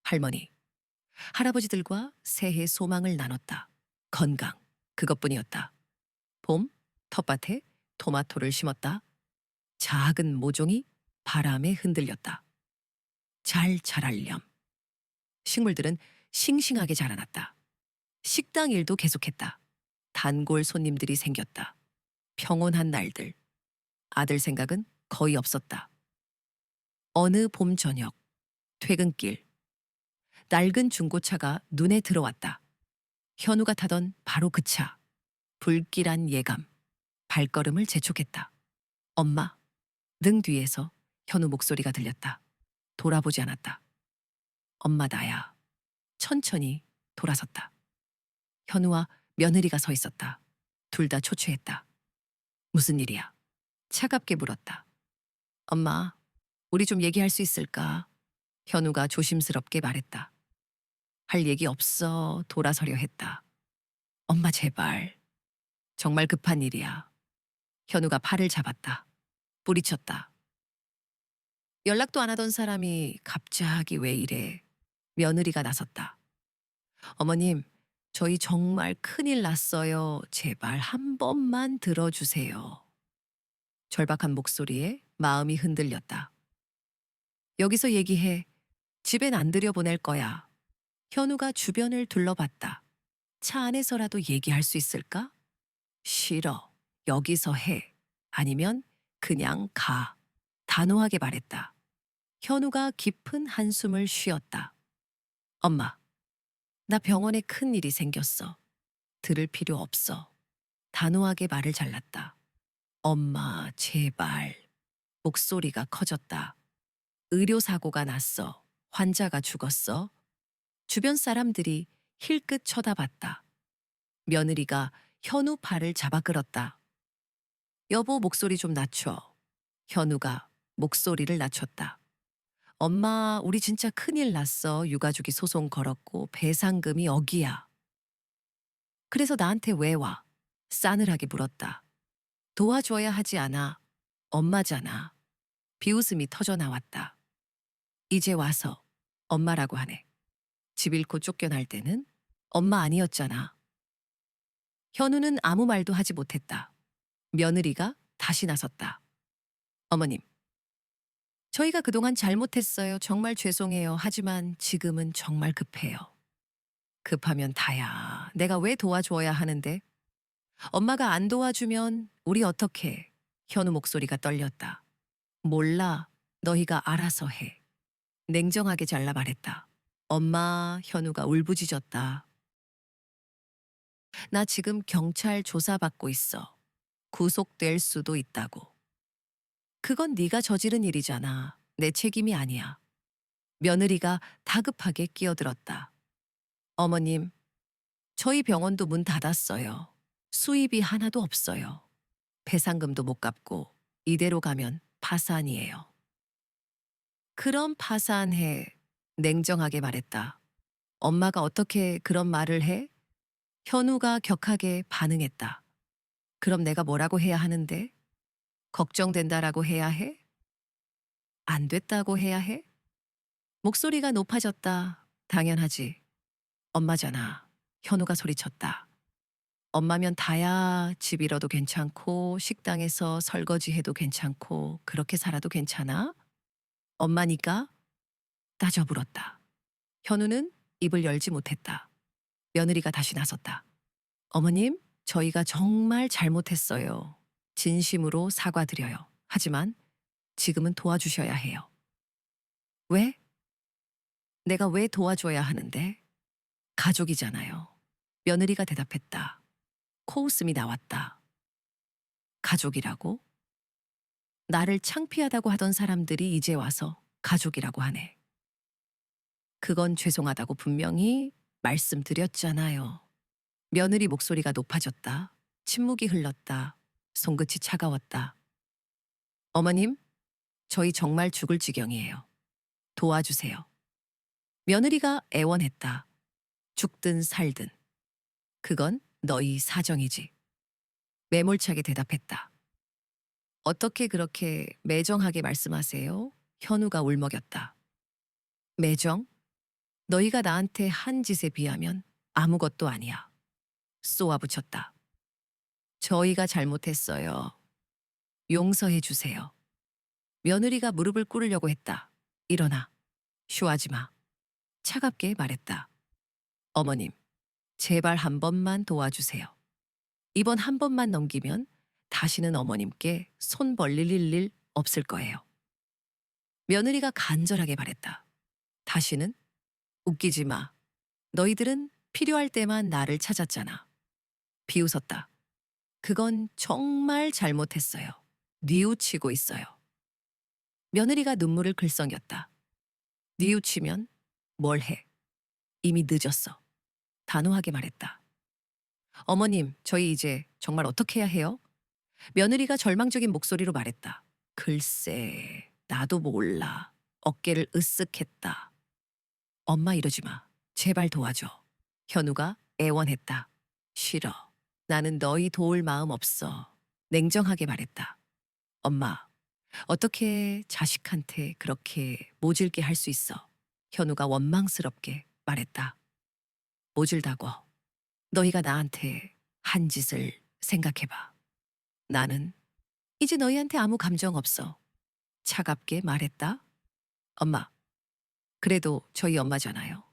할머니, 할아버지들과 새해 소망을 나눴다. 건강, 그것뿐이었다. 봄, 텃밭에 토마토를 심었다. 작은 모종이 바람에 흔들렸다. 잘 자랄렴. 식물들은 싱싱하게 자라났다. 식당 일도 계속했다. 단골 손님들이 생겼다. 평온한 날들. 아들 생각은 거의 없었다. 어느 봄 저녁, 퇴근길. 낡은 중고차가 눈에 들어왔다. 현우가 타던 바로 그 차. 불길한 예감. 발걸음을 재촉했다. 엄마. 등 뒤에서 현우 목소리가 들렸다. 돌아보지 않았다. 엄마 나야. 천천히 돌아섰다. 현우와 며느리가 서 있었다. 둘 다 초췌했다. 무슨 일이야? 차갑게 물었다. 엄마, 우리 좀 얘기할 수 있을까? 현우가 조심스럽게 말했다. 할 얘기 없어. 돌아서려 했다. 엄마 제발. 정말 급한 일이야. 현우가 팔을 잡았다. 뿌리쳤다. 연락도 안 하던 사람이 갑자기 왜 이래? 며느리가 나섰다. 어머님, 저희 정말 큰일 났어요. 제발 한 번만 들어주세요. 절박한 목소리에 마음이 흔들렸다. 여기서 얘기해. 집엔 안 들여보낼 거야. 현우가 주변을 둘러봤다. 차 안에서라도 얘기할 수 있을까? 싫어. 여기서 해. 아니면 그냥 가. 단호하게 말했다. 현우가 깊은 한숨을 쉬었다. 엄마, 나 병원에 큰 일이 생겼어. 들을 필요 없어. 단호하게 말을 잘랐다. 엄마, 제발. 목소리가 커졌다. 의료사고가 났어. 환자가 죽었어. 주변 사람들이 힐끗 쳐다봤다. 며느리가 현우 팔을 잡아 끌었다. 여보, 목소리 좀 낮춰. 현우가 목소리를 낮췄다. 엄마, 우리 진짜 큰일 났어. 유가족이 소송 걸었고 배상금이 억이야. 그래서 나한테 왜 와? 싸늘하게 물었다. 도와줘야 하지 않아. 엄마잖아. 비웃음이 터져 나왔다. 이제 와서 엄마라고 하네. 집 잃고 쫓겨날 때는 엄마 아니었잖아. 현우는 아무 말도 하지 못했다. 며느리가 다시 나섰다. 어머님, 저희가 그동안 잘못했어요. 정말 죄송해요. 하지만 지금은 정말 급해요. 급하면 다야. 내가 왜 도와줘야 하는데? 엄마가 안 도와주면 우리 어떡해? 현우 목소리가 떨렸다. 몰라. 너희가 알아서 해. 냉정하게 잘라 말했다. 엄마, 현우가 울부짖었다. 나 지금 경찰 조사받고 있어. 구속될 수도 있다고. 그건 네가 저지른 일이잖아. 내 책임이 아니야. 며느리가 다급하게 끼어들었다. 어머님, 저희 병원도 문 닫았어요. 수입이 하나도 없어요. 배상금도 못 갚고 이대로 가면 파산이에요. 그럼 파산해. 냉정하게 말했다. 엄마가 어떻게 그런 말을 해? 현우가 격하게 반응했다. 그럼 내가 뭐라고 해야 하는데? 걱정된다라고 해야 해? 안 됐다고 해야 해? 목소리가 높아졌다. 당연하지. 엄마잖아. 현우가 소리쳤다. 엄마면 다야. 집 잃어도 괜찮고 식당에서 설거지해도 괜찮고 그렇게 살아도 괜찮아? 엄마니까? 따져 물었다. 현우는 입을 열지 못했다. 며느리가 다시 나섰다. 어머님, 저희가 정말 잘못했어요. 진심으로 사과드려요. 하지만 지금은 도와주셔야 해요. 왜? 내가 왜 도와줘야 하는데? 가족이잖아요. 며느리가 대답했다. 코웃음이 나왔다. 가족이라고? 나를 창피하다고 하던 사람들이 이제 와서 가족이라고 하네. 그건 죄송하다고 분명히 말씀드렸잖아요. 며느리 목소리가 높아졌다. 침묵이 흘렀다. 손끝이 차가웠다. 어머님, 저희 정말 죽을 지경이에요. 도와주세요. 며느리가 애원했다. 죽든 살든. 그건 너희 사정이지. 매몰차게 대답했다. 어떻게 그렇게 매정하게 말씀하세요? 현우가 울먹였다. 매정? 너희가 나한테 한 짓에 비하면 아무것도 아니야. 쏘아붙였다. 저희가 잘못했어요. 용서해 주세요. 며느리가 무릎을 꿇으려고 했다. 일어나. 쇼하지 마. 차갑게 말했다. 어머님, 제발 한 번만 도와주세요. 이번 한 번만 넘기면 다시는 어머님께 손 벌릴 일 없을 거예요. 며느리가 간절하게 말했다. 다시는? 웃기지 마. 너희들은 필요할 때만 나를 찾았잖아. 비웃었다. 그건 정말 잘못했어요. 뉘우치고 있어요. 며느리가 눈물을 글썽였다. 뉘우치면 뭘 해? 이미 늦었어. 단호하게 말했다. 어머님, 저희 이제 정말 어떻게 해야 해요? 며느리가 절망적인 목소리로 말했다. 글쎄, 나도 몰라. 어깨를 으쓱했다. 엄마 이러지 마. 제발 도와줘. 현우가 애원했다. 싫어. 나는 너희 도울 마음 없어. 냉정하게 말했다. 엄마, 어떻게 자식한테 그렇게 모질게 할 수 있어? 현우가 원망스럽게 말했다. 모질다고. 너희가 나한테 한 짓을 생각해봐. 나는 이제 너희한테 아무 감정 없어. 차갑게 말했다. 엄마, 그래도 저희 엄마잖아요.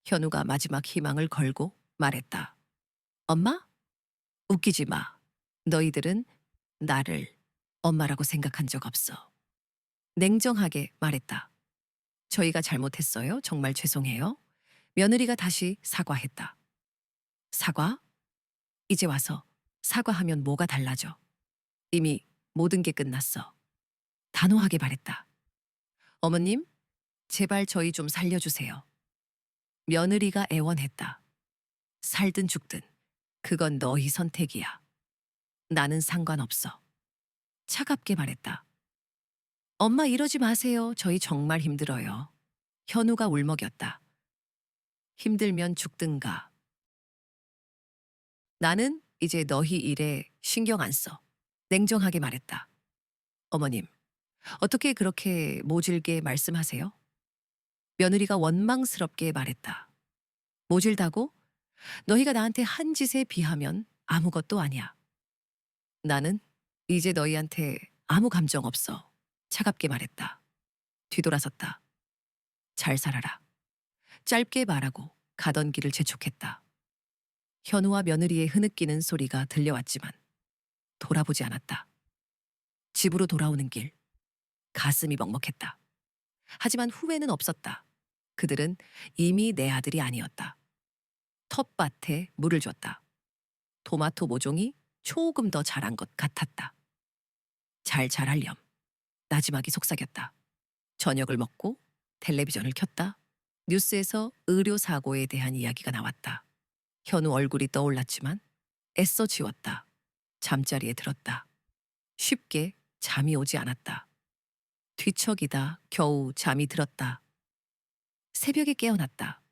현우가 마지막 희망을 걸고 말했다. 엄마? 웃기지 마. 너희들은 나를 엄마라고 생각한 적 없어. 냉정하게 말했다. 저희가 잘못했어요. 정말 죄송해요. 며느리가 다시 사과했다. 사과? 이제 와서 사과하면 뭐가 달라져? 이미 모든 게 끝났어. 단호하게 말했다. 어머님, 제발 저희 좀 살려주세요. 며느리가 애원했다. 살든 죽든 그건 너희 선택이야. 나는 상관없어. 차갑게 말했다. 엄마 이러지 마세요. 저희 정말 힘들어요. 현우가 울먹였다. 힘들면 죽든가. 나는 이제 너희 일에 신경 안 써. 냉정하게 말했다. 어머님, 어떻게 그렇게 모질게 말씀하세요? 며느리가 원망스럽게 말했다. 모질다고? 너희가 나한테 한 짓에 비하면 아무것도 아니야. 나는 이제 너희한테 아무 감정 없어. 차갑게 말했다. 뒤돌아섰다. 잘 살아라. 짧게 말하고 가던 길을 재촉했다. 현우와 며느리의 흐느끼는 소리가 들려왔지만 돌아보지 않았다. 집으로 돌아오는 길, 가슴이 먹먹했다. 하지만 후회는 없었다. 그들은 이미 내 아들이 아니었다. 텃밭에 물을 줬다. 토마토 모종이 조금 더 자란 것 같았다. 잘 자랄렴. 나지막이 속삭였다. 저녁을 먹고 텔레비전을 켰다. 뉴스에서 의료사고에 대한 이야기가 나왔다. 현우 얼굴이 떠올랐지만 애써 지웠다. 잠자리에 들었다. 쉽게 잠이 오지 않았다. 뒤척이다 겨우 잠이 들었다. 새벽에 깨어났다.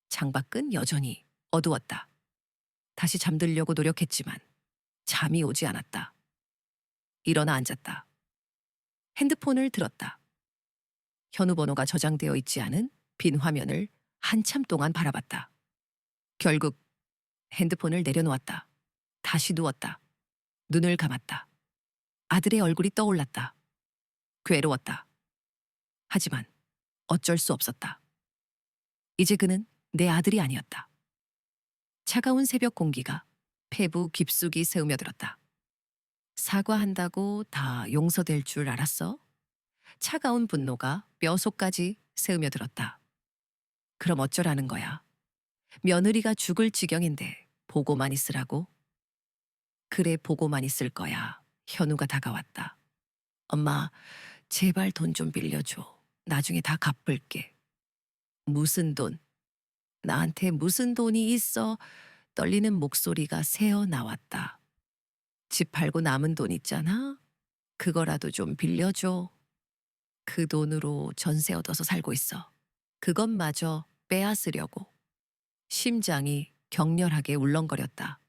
창밖은 여전히 어두웠다. 다시 잠들려고 노력했지만 잠이 오지 않았다. 일어나 앉았다. 핸드폰을 들었다. 현우 번호가 저장되어 있지 않은 빈 화면을 한참 동안 바라봤다. 결국 핸드폰을 내려놓았다. 다시 누웠다. 눈을 감았다. 아들의 얼굴이 떠올랐다. 괴로웠다. 하지만 어쩔 수 없었다. 이제 그는 내 아들이 아니었다. 차가운 새벽 공기가 폐부 깊숙이 스며들었다. 사과한다고 다 용서될 줄 알았어? 차가운 분노가 뼈속까지 스며들었다. 그럼 어쩌라는 거야? 며느리가 죽을 지경인데 보고만 있으라고? 그래 보고만 있을 거야. 현우가 다가왔다. 엄마, 제발 돈 좀 빌려줘. 나중에 다 갚을게. 무슨 돈? 나한테 무슨 돈이 있어? 떨리는 목소리가 새어 나왔다. 집 팔고 남은 돈 있잖아? 그거라도 좀 빌려줘. 그 돈으로 전세 얻어서 살고 있어. 그것마저 빼앗으려고. 심장이 격렬하게 울렁거렸다.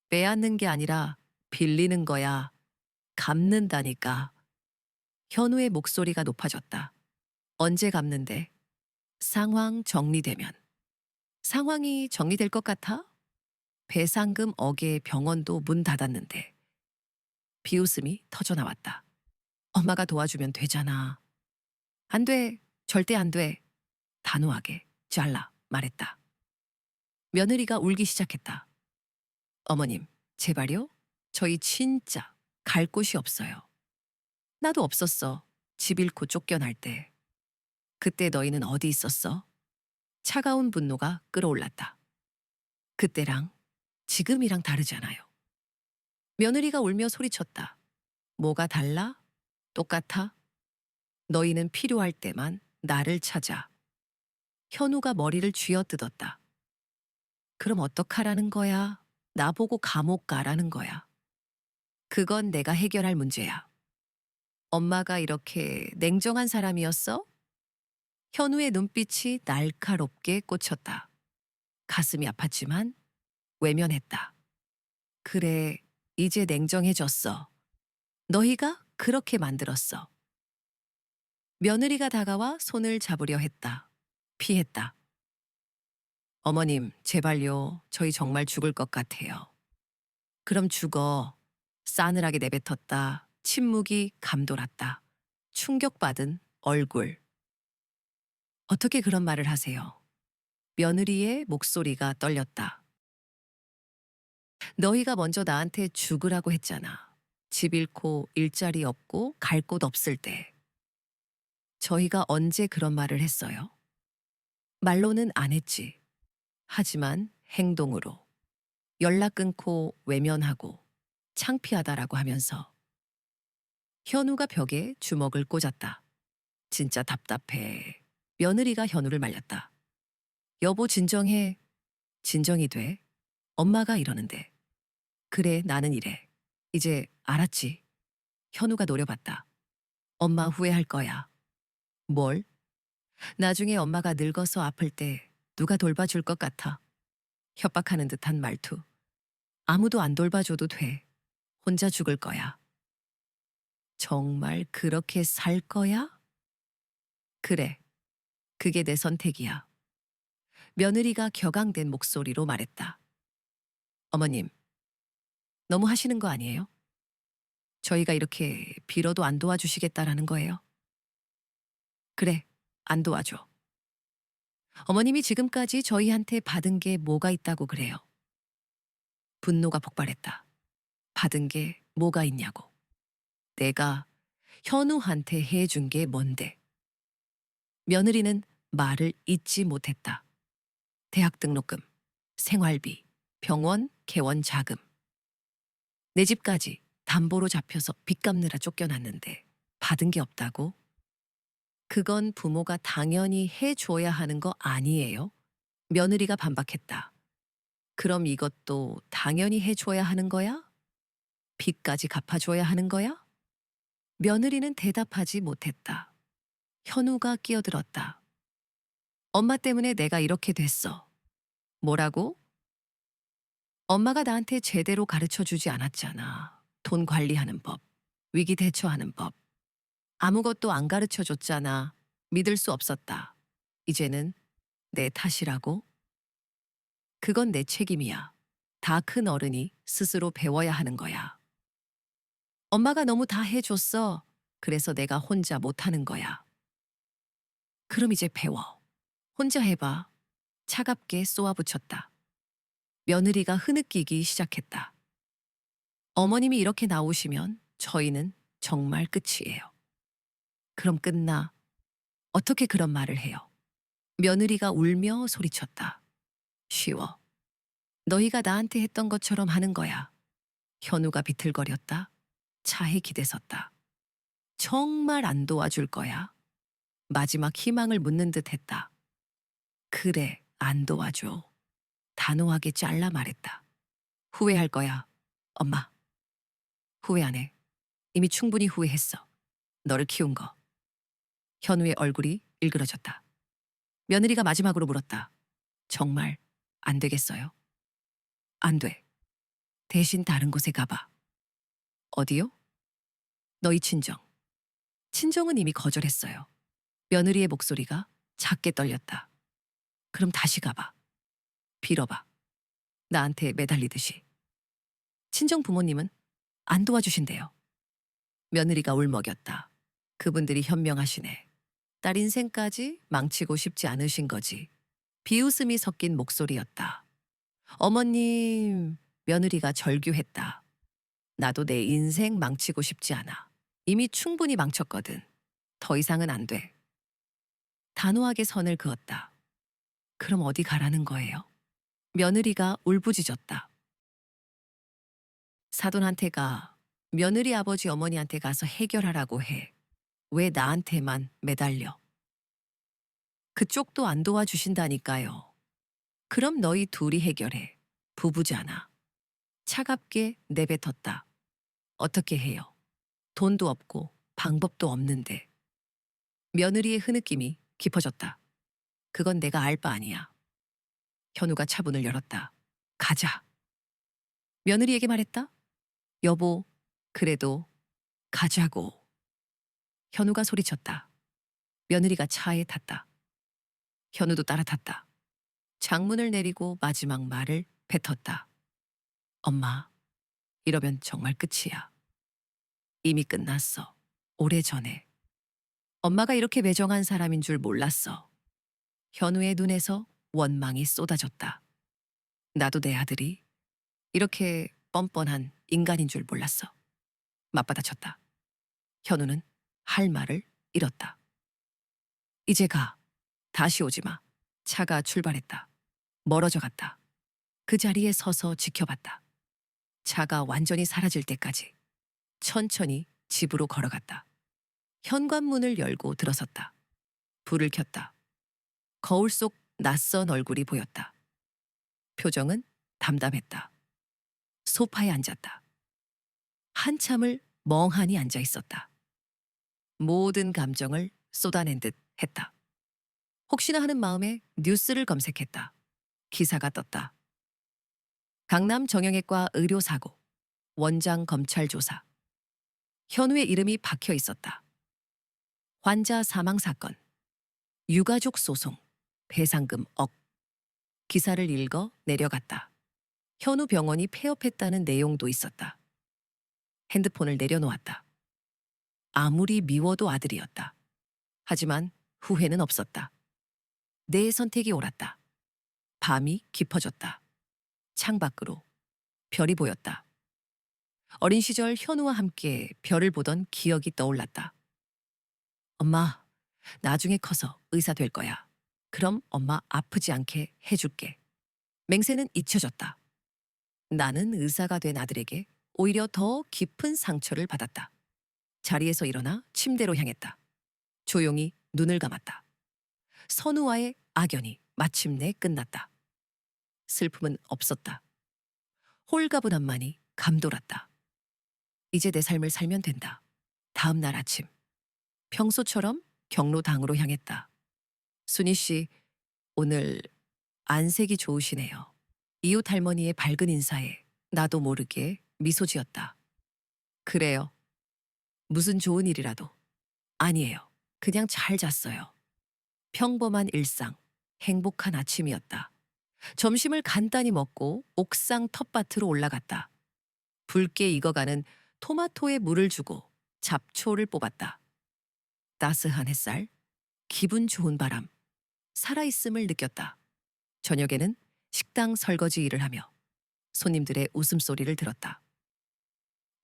빼앗는 게 아니라 빌리는 거야. 갚는다니까. 현우의 목소리가 높아졌다. 언제 갚는데? 상황 정리되면. 상황이 정리될 것 같아? 배상금 어계 병원도 문 닫았는데. 비웃음이 터져나왔다. 엄마가 도와주면 되잖아. 안 돼. 절대 안 돼. 단호하게 잘라 말했다. 며느리가 울기 시작했다. 어머님, 제발요? 저희 진짜 갈 곳이 없어요. 나도 없었어. 집 잃고 쫓겨날 때. 그때 너희는 어디 있었어? 차가운 분노가 끌어올랐다. 그때랑 지금이랑 다르잖아요. 며느리가 울며 소리쳤다. 뭐가 달라? 똑같아? 너희는 필요할 때만 나를 찾아. 현우가 머리를 쥐어뜯었다. 그럼 어떡하라는 거야? 나보고 감옥 가라는 거야. 그건 내가 해결할 문제야. 엄마가 이렇게 냉정한 사람이었어? 현우의 눈빛이 날카롭게 꽂혔다. 가슴이 아팠지만 외면했다. 그래, 이제 냉정해졌어. 너희가 그렇게 만들었어. 며느리가 다가와 손을 잡으려 했다. 피했다. 어머님, 제발요. 저희 정말 죽을 것 같아요. 그럼 죽어. 싸늘하게 내뱉었다. 침묵이 감돌았다. 충격받은 얼굴. 어떻게 그런 말을 하세요? 며느리의 목소리가 떨렸다. 너희가 먼저 나한테 죽으라고 했잖아. 집 잃고 일자리 없고 갈 곳 없을 때. 저희가 언제 그런 말을 했어요? 말로는 안 했지. 하지만 행동으로. 연락 끊고 외면하고 창피하다라고 하면서. 현우가 벽에 주먹을 꽂았다. 진짜 답답해. 며느리가 현우를 말렸다. 여보 진정해. 진정이 돼. 엄마가 이러는데. 그래 나는 이래. 이제 알았지. 현우가 노려봤다. 엄마 후회할 거야. 뭘? 나중에 엄마가 늙어서 아플 때 누가 돌봐줄 것 같아. 협박하는 듯한 말투. 아무도 안 돌봐줘도 돼. 혼자 죽을 거야. 정말 그렇게 살 거야? 그래. 그게 내 선택이야. 며느리가 격앙된 목소리로 말했다. 어머님, 너무 하시는 거 아니에요? 저희가 이렇게 빌어도 안 도와주시겠다라는 거예요? 그래, 안 도와줘. 어머님이 지금까지 저희한테 받은 게 뭐가 있다고 그래요? 분노가 폭발했다. 받은 게 뭐가 있냐고. 내가 현우한테 해준 게 뭔데? 며느리는 말을 잇지 못했다. 대학 등록금, 생활비, 병원, 개원 자금. 내 집까지 담보로 잡혀서 빚 갚느라 쫓겨났는데 받은 게 없다고? 그건 부모가 당연히 해줘야 하는 거 아니에요? 며느리가 반박했다. 그럼 이것도 당연히 해줘야 하는 거야? 빚까지 갚아줘야 하는 거야? 며느리는 대답하지 못했다. 현우가 끼어들었다. 엄마 때문에 내가 이렇게 됐어. 뭐라고? 엄마가 나한테 제대로 가르쳐 주지 않았잖아. 돈 관리하는 법, 위기 대처하는 법. 아무것도 안 가르쳐 줬잖아. 믿을 수 없었다. 이제는 내 탓이라고? 그건 내 책임이야. 다 큰 어른이 스스로 배워야 하는 거야. 엄마가 너무 다 해줬어. 그래서 내가 혼자 못하는 거야. 그럼 이제 배워. 혼자 해봐. 차갑게 쏘아붙였다. 며느리가 흐느끼기 시작했다. 어머님이 이렇게 나오시면 저희는 정말 끝이에요. 그럼 끝나. 어떻게 그런 말을 해요? 며느리가 울며 소리쳤다. 쉬워. 너희가 나한테 했던 것처럼 하는 거야. 현우가 비틀거렸다. 차에 기대섰다. 정말 안 도와줄 거야? 마지막 희망을 묻는 듯 했다. 그래, 안 도와줘. 단호하게 잘라 말했다. 후회할 거야, 엄마. 후회 안 해. 이미 충분히 후회했어. 너를 키운 거. 현우의 얼굴이 일그러졌다. 며느리가 마지막으로 물었다. 정말 안 되겠어요? 안 돼. 대신 다른 곳에 가봐. 어디요? 너희 친정. 친정은 이미 거절했어요. 며느리의 목소리가 작게 떨렸다. 그럼 다시 가봐. 빌어봐. 나한테 매달리듯이. 친정 부모님은 안 도와주신대요. 며느리가 울먹였다. 그분들이 현명하시네. 딸 인생까지 망치고 싶지 않으신 거지. 비웃음이 섞인 목소리였다. 어머님, 며느리가 절규했다. 나도 내 인생 망치고 싶지 않아. 이미 충분히 망쳤거든. 더 이상은 안 돼. 단호하게 선을 그었다. 그럼 어디 가라는 거예요? 며느리가 울부짖었다. 사돈한테 가. 며느리 아버지 어머니한테 가서 해결하라고 해. 왜 나한테만 매달려? 그쪽도 안 도와주신다니까요. 그럼 너희 둘이 해결해. 부부잖아. 차갑게 내뱉었다. 어떻게 해요? 돈도 없고 방법도 없는데. 며느리의 흐느낌이 깊어졌다. 그건 내가 알 바 아니야. 현우가 차문을 열었다. 가자. 며느리에게 말했다. 여보, 그래도 가자고. 현우가 소리쳤다. 며느리가 차에 탔다. 현우도 따라 탔다. 창문을 내리고 마지막 말을 뱉었다. 엄마, 이러면 정말 끝이야. 이미 끝났어. 오래전에. 엄마가 이렇게 매정한 사람인 줄 몰랐어. 현우의 눈에서 원망이 쏟아졌다. 나도 내 아들이 이렇게 뻔뻔한 인간인 줄 몰랐어. 맞받아쳤다. 현우는 할 말을 잃었다. 이제 가. 다시 오지 마. 차가 출발했다. 멀어져 갔다. 그 자리에 서서 지켜봤다. 차가 완전히 사라질 때까지 천천히 집으로 걸어갔다. 현관문을 열고 들어섰다. 불을 켰다. 거울 속 낯선 얼굴이 보였다. 표정은 담담했다. 소파에 앉았다. 한참을 멍하니 앉아 있었다. 모든 감정을 쏟아낸 듯 했다. 혹시나 하는 마음에 뉴스를 검색했다. 기사가 떴다. 강남 정형외과 의료사고, 원장 검찰 조사. 현우의 이름이 박혀 있었다. 환자 사망 사건, 유가족 소송, 배상금 억. 기사를 읽어 내려갔다. 현우 병원이 폐업했다는 내용도 있었다. 핸드폰을 내려놓았다. 아무리 미워도 아들이었다. 하지만 후회는 없었다. 내 선택이 옳았다. 밤이 깊어졌다. 창밖으로 별이 보였다. 어린 시절 현우와 함께 별을 보던 기억이 떠올랐다. 엄마, 나중에 커서 의사 될 거야. 그럼 엄마 아프지 않게 해줄게. 맹세는 잊혀졌다. 나는 의사가 된 아들에게 오히려 더 깊은 상처를 받았다. 자리에서 일어나 침대로 향했다. 조용히 눈을 감았다. 선우와의 악연이 마침내 끝났다. 슬픔은 없었다. 홀가분함만이 감돌았다. 이제 내 삶을 살면 된다. 다음 날 아침, 평소처럼 경로당으로 향했다. 순희 씨, 오늘 안색이 좋으시네요. 이웃 할머니의 밝은 인사에 나도 모르게 미소 지었다. 그래요. 무슨 좋은 일이라도. 아니에요. 그냥 잘 잤어요. 평범한 일상, 행복한 아침이었다. 점심을 간단히 먹고 옥상 텃밭으로 올라갔다. 붉게 익어가는 토마토에 물을 주고 잡초를 뽑았다. 따스한 햇살, 기분 좋은 바람, 살아있음을 느꼈다. 저녁에는 식당 설거지 일을 하며 손님들의 웃음소리를 들었다.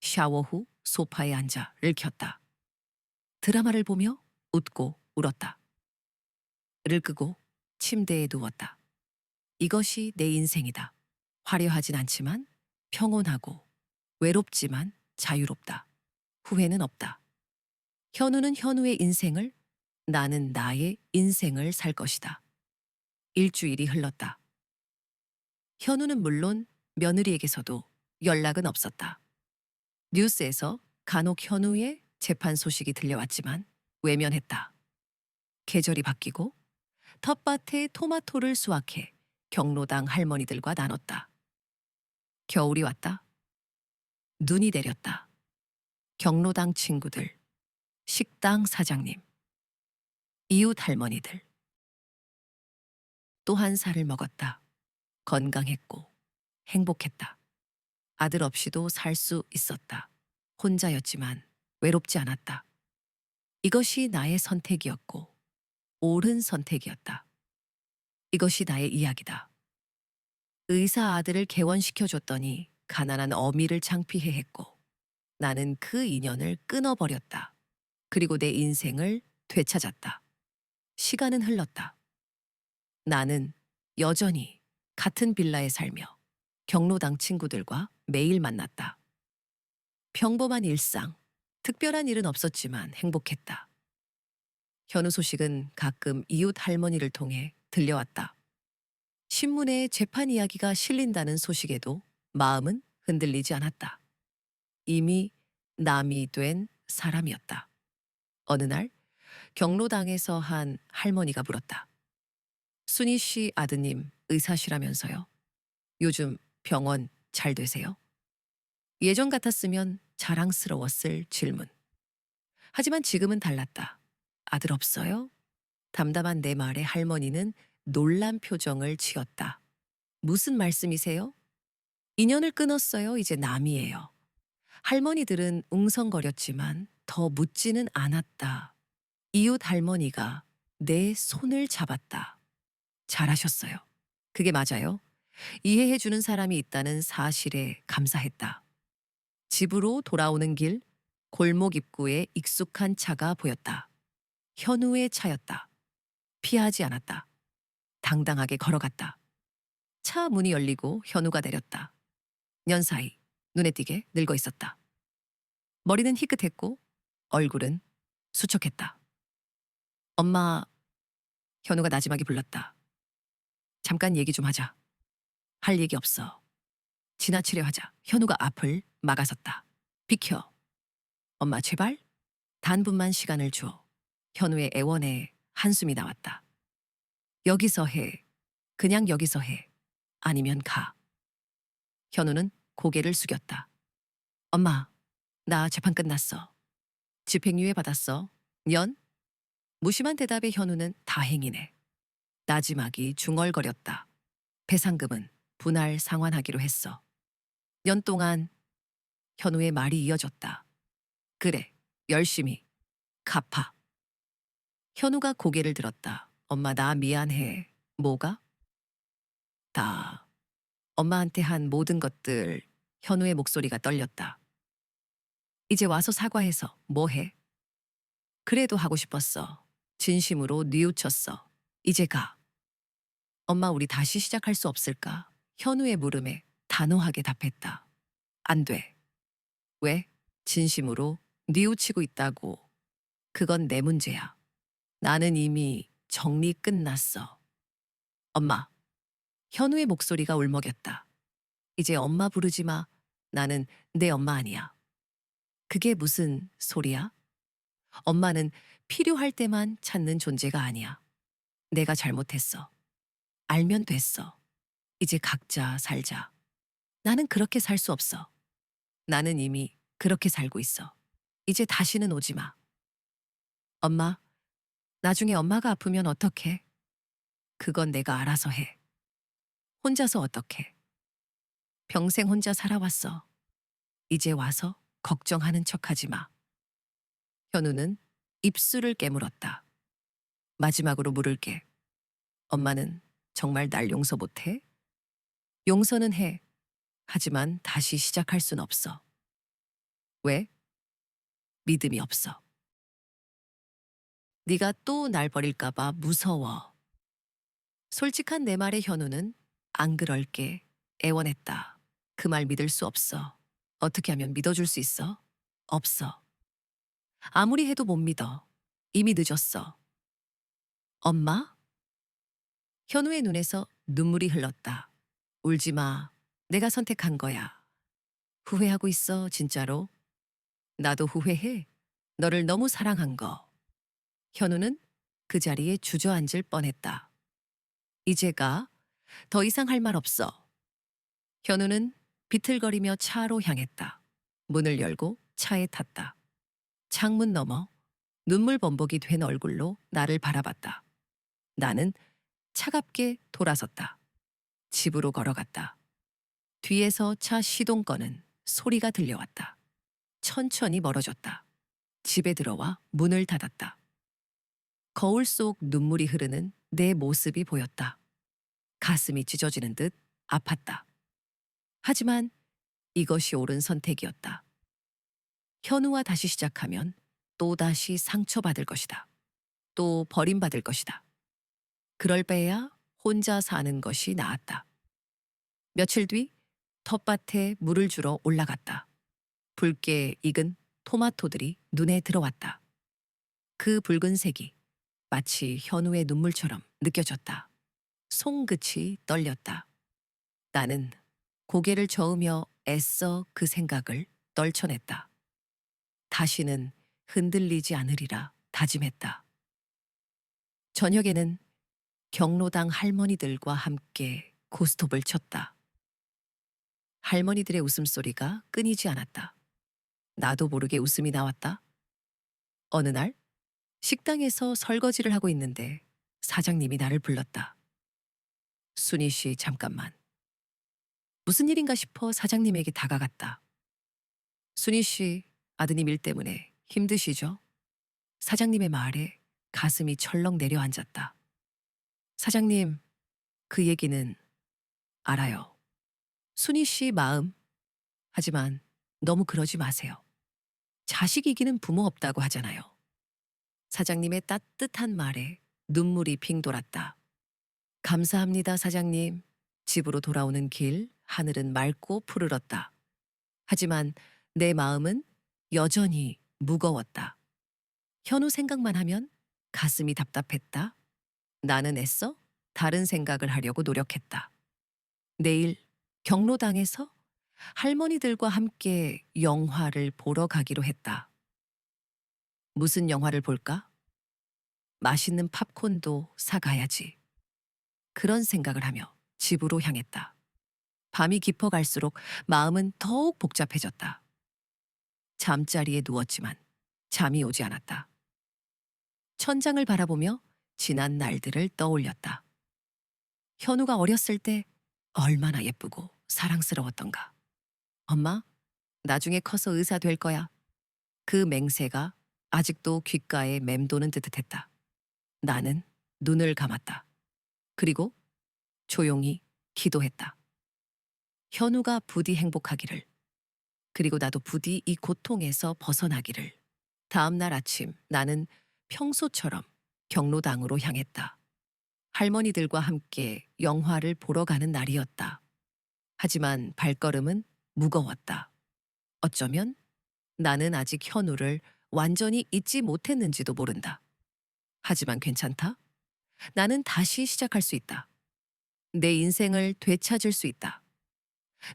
샤워 후 소파에 앉아 를 켰다. 드라마를 보며 웃고 울었다. 를 끄고 침대에 누웠다. 이것이 내 인생이다. 화려하진 않지만 평온하고 외롭지만 자유롭다. 후회는 없다. 현우는 현우의 인생을, 나는 나의 인생을 살 것이다. 일주일이 흘렀다. 현우는 물론 며느리에게서도 연락은 없었다. 뉴스에서 간혹 현우의 재판 소식이 들려왔지만 외면했다. 계절이 바뀌고 텃밭에 토마토를 수확해 경로당 할머니들과 나눴다. 겨울이 왔다. 눈이 내렸다. 경로당 친구들, 식당 사장님, 이웃 할머니들. 또 한 살을 먹었다. 건강했고 행복했다. 아들 없이도 살 수 있었다. 혼자였지만 외롭지 않았다. 이것이 나의 선택이었고 옳은 선택이었다. 이것이 나의 이야기다. 의사 아들을 개원시켜줬더니 가난한 어미를 창피해 했고 나는 그 인연을 끊어버렸다. 그리고 내 인생을 되찾았다. 시간은 흘렀다. 나는 여전히 같은 빌라에 살며 경로당 친구들과 매일 만났다. 평범한 일상, 특별한 일은 없었지만 행복했다. 현우 소식은 가끔 이웃 할머니를 통해 들려왔다. 신문에 재판 이야기가 실린다는 소식에도 마음은 흔들리지 않았다. 이미 남이 된 사람이었다. 어느 날 경로당에서 한 할머니가 물었다. 순희 씨 아드님 의사시라면서요? 요즘 병원 잘 되세요? 예전 같았으면 자랑스러웠을 질문. 하지만 지금은 달랐다. 아들 없어요? 담담한 내 말에 할머니는 놀란 표정을 지었다. 무슨 말씀이세요? 인연을 끊었어요. 이제 남이에요. 할머니들은 웅성거렸지만 더 묻지는 않았다. 이웃 할머니가 내 손을 잡았다. 잘하셨어요. 그게 맞아요. 이해해주는 사람이 있다는 사실에 감사했다. 집으로 돌아오는 길, 골목 입구에 익숙한 차가 보였다. 현우의 차였다. 피하지 않았다. 당당하게 걸어갔다. 차 문이 열리고 현우가 내렸다. 년 사이 눈에 띄게 늙어 있었다. 머리는 희끗했고 얼굴은 수척했다. 엄마, 현우가 나지막이 불렀다. 잠깐 얘기 좀 하자. 할 얘기 없어. 지나치려 하자. 현우가 앞을 막아섰다. 비켜. 엄마 제발. 단분만 시간을 줘. 현우의 애원에 한숨이 나왔다. 여기서 해. 그냥 여기서 해. 아니면 가. 현우는 고개를 숙였다. 엄마, 나 재판 끝났어. 집행유예 받았어. 년? 무심한 대답에 현우는 다행이네. 나지막이 중얼거렸다. 배상금은 분할 상환하기로 했어. 년 동안 현우의 말이 이어졌다. 그래, 열심히 갚아. 현우가 고개를 들었다. 엄마, 나 미안해. 뭐가? 다. 엄마한테 한 모든 것들. 현우의 목소리가 떨렸다. 이제 와서 사과해서 뭐 해? 그래도 하고 싶었어. 진심으로 뉘우쳤어. 이제 가. 엄마, 우리 다시 시작할 수 없을까? 현우의 물음에 단호하게 답했다. 안 돼. 왜? 진심으로 뉘우치고 있다고. 그건 내 문제야. 나는 이미 정리 끝났어. 엄마. 현우의 목소리가 울먹였다. 이제 엄마 부르지 마. 나는 내 엄마 아니야. 그게 무슨 소리야? 엄마는 필요할 때만 찾는 존재가 아니야. 내가 잘못했어. 알면 됐어. 이제 각자 살자. 나는 그렇게 살 수 없어. 나는 이미 그렇게 살고 있어. 이제 다시는 오지 마. 엄마, 나중에 엄마가 아프면 어떡해? 그건 내가 알아서 해. 혼자서 어떡해? 평생 혼자 살아왔어. 이제 와서 걱정하는 척하지 마. 현우는 입술을 깨물었다. 마지막으로 물을게. 엄마는 정말 날 용서 못해? 용서는 해. 하지만 다시 시작할 순 없어. 왜? 믿음이 없어. 네가 또 날 버릴까 봐 무서워. 솔직한 내 말에 현우는 안 그럴게 애원했다. 그 말 믿을 수 없어. 어떻게 하면 믿어줄 수 있어? 없어. 아무리 해도 못 믿어. 이미 늦었어. 엄마? 현우의 눈에서 눈물이 흘렀다. 울지 마. 내가 선택한 거야. 후회하고 있어, 진짜로. 나도 후회해. 너를 너무 사랑한 거. 현우는 그 자리에 주저앉을 뻔했다. 이제가 더 이상 할 말 없어. 현우는 비틀거리며 차로 향했다. 문을 열고 차에 탔다. 창문 너머 눈물 범벅이 된 얼굴로 나를 바라봤다. 나는 차갑게 돌아섰다. 집으로 걸어갔다. 뒤에서 차 시동 거는 소리가 들려왔다. 천천히 멀어졌다. 집에 들어와 문을 닫았다. 거울 속 눈물이 흐르는 내 모습이 보였다. 가슴이 찢어지는 듯 아팠다. 하지만 이것이 옳은 선택이었다. 현우와 다시 시작하면 또다시 상처받을 것이다. 또 버림받을 것이다. 그럴 바에야 혼자 사는 것이 나았다. 며칠 뒤 텃밭에 물을 주러 올라갔다. 붉게 익은 토마토들이 눈에 들어왔다. 그 붉은색이 마치 현우의 눈물처럼 느껴졌다. 손끝이 떨렸다. 나는 고개를 저으며 애써 그 생각을 떨쳐냈다. 다시는 흔들리지 않으리라 다짐했다. 저녁에는 경로당 할머니들과 함께 고스톱을 쳤다. 할머니들의 웃음소리가 끊이지 않았다. 나도 모르게 웃음이 나왔다. 어느 날 식당에서 설거지를 하고 있는데 사장님이 나를 불렀다. 순희 씨, 잠깐만. 무슨 일인가 싶어 사장님에게 다가갔다. 순희 씨, 아드님 일 때문에 힘드시죠? 사장님의 말에 가슴이 철렁 내려앉았다. 사장님, 그 얘기는 알아요. 순희 씨 마음. 하지만 너무 그러지 마세요. 자식 이기는 부모 없다고 하잖아요. 사장님의 따뜻한 말에 눈물이 핑 돌았다. 감사합니다, 사장님. 집으로 돌아오는 길, 하늘은 맑고 푸르렀다. 하지만 내 마음은 여전히 무거웠다. 현우 생각만 하면 가슴이 답답했다. 나는 애써 다른 생각을 하려고 노력했다. 내일 경로당에서 할머니들과 함께 영화를 보러 가기로 했다. 무슨 영화를 볼까? 맛있는 팝콘도 사가야지. 그런 생각을 하며 집으로 향했다. 밤이 깊어갈수록 마음은 더욱 복잡해졌다. 잠자리에 누웠지만 잠이 오지 않았다. 천장을 바라보며 지난 날들을 떠올렸다. 현우가 어렸을 때 얼마나 예쁘고 사랑스러웠던가. 엄마, 나중에 커서 의사 될 거야. 그 맹세가 아직도 귓가에 맴도는 듯 했다. 나는 눈을 감았다. 그리고 조용히 기도했다. 현우가 부디 행복하기를. 그리고 나도 부디 이 고통에서 벗어나기를. 다음 날 아침 나는 평소처럼 경로당으로 향했다. 할머니들과 함께 영화를 보러 가는 날이었다. 하지만 발걸음은 무거웠다. 어쩌면 나는 아직 현우를 완전히 잊지 못했는지도 모른다. 하지만 괜찮다. 나는 다시 시작할 수 있다. 내 인생을 되찾을 수 있다.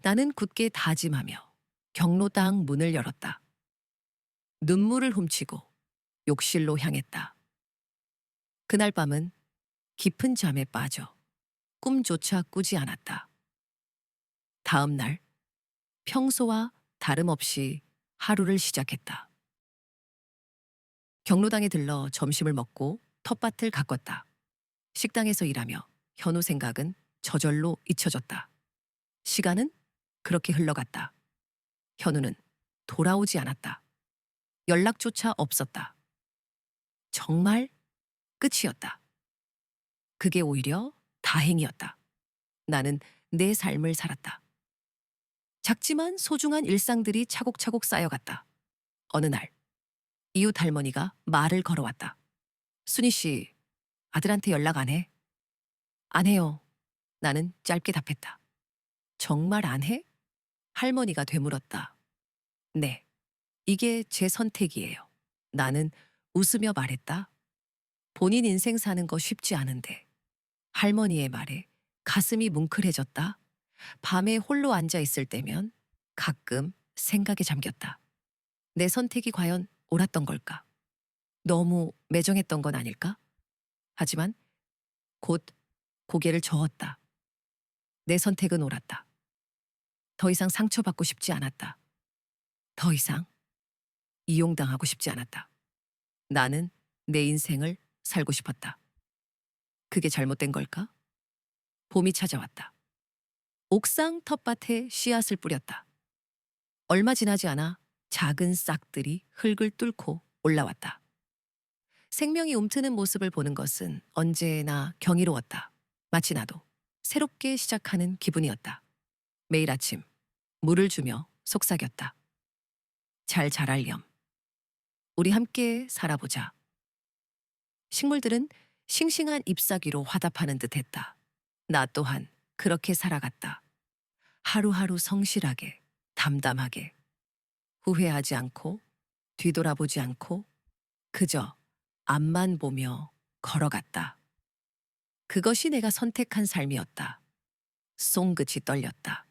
나는 굳게 다짐하며 경로당 문을 열었다. 눈물을 훔치고 욕실로 향했다. 그날 밤은 깊은 잠에 빠져 꿈조차 꾸지 않았다. 다음 날 평소와 다름없이 하루를 시작했다. 경로당에 들러 점심을 먹고 텃밭을 가꿨다. 식당에서 일하며 현우 생각은 저절로 잊혀졌다. 시간은 그렇게 흘러갔다. 현우는 돌아오지 않았다. 연락조차 없었다. 정말 끝이었다. 그게 오히려 다행이었다. 나는 내 삶을 살았다. 작지만 소중한 일상들이 차곡차곡 쌓여갔다. 어느 날 이웃 할머니가 말을 걸어왔다. 순희 씨, 아들한테 연락 안 해? 안 해요. 나는 짧게 답했다. 정말 안 해? 할머니가 되물었다. 네, 이게 제 선택이에요. 나는 웃으며 말했다. 본인 인생 사는 거 쉽지 않은데. 할머니의 말에 가슴이 뭉클해졌다. 밤에 홀로 앉아 있을 때면 가끔 생각에 잠겼다. 내 선택이 과연 옳았던 걸까? 너무 매정했던 건 아닐까? 하지만 곧 고개를 저었다. 내 선택은 옳았다. 더 이상 상처받고 싶지 않았다. 더 이상 이용당하고 싶지 않았다. 나는 내 인생을 살고 싶었다. 그게 잘못된 걸까? 봄이 찾아왔다. 옥상 텃밭에 씨앗을 뿌렸다. 얼마 지나지 않아 작은 싹들이 흙을 뚫고 올라왔다. 생명이 움트는 모습을 보는 것은 언제나 경이로웠다. 마치 나도 새롭게 시작하는 기분이었다. 매일 아침 물을 주며 속삭였다. 잘 자랄렴. 우리 함께 살아보자. 식물들은 싱싱한 잎사귀로 화답하는 듯했다. 나 또한 그렇게 살아갔다. 하루하루 성실하게, 담담하게, 후회하지 않고, 뒤돌아보지 않고, 그저 앞만 보며 걸어갔다. 그것이 내가 선택한 삶이었다. 송긋이 떨렸다.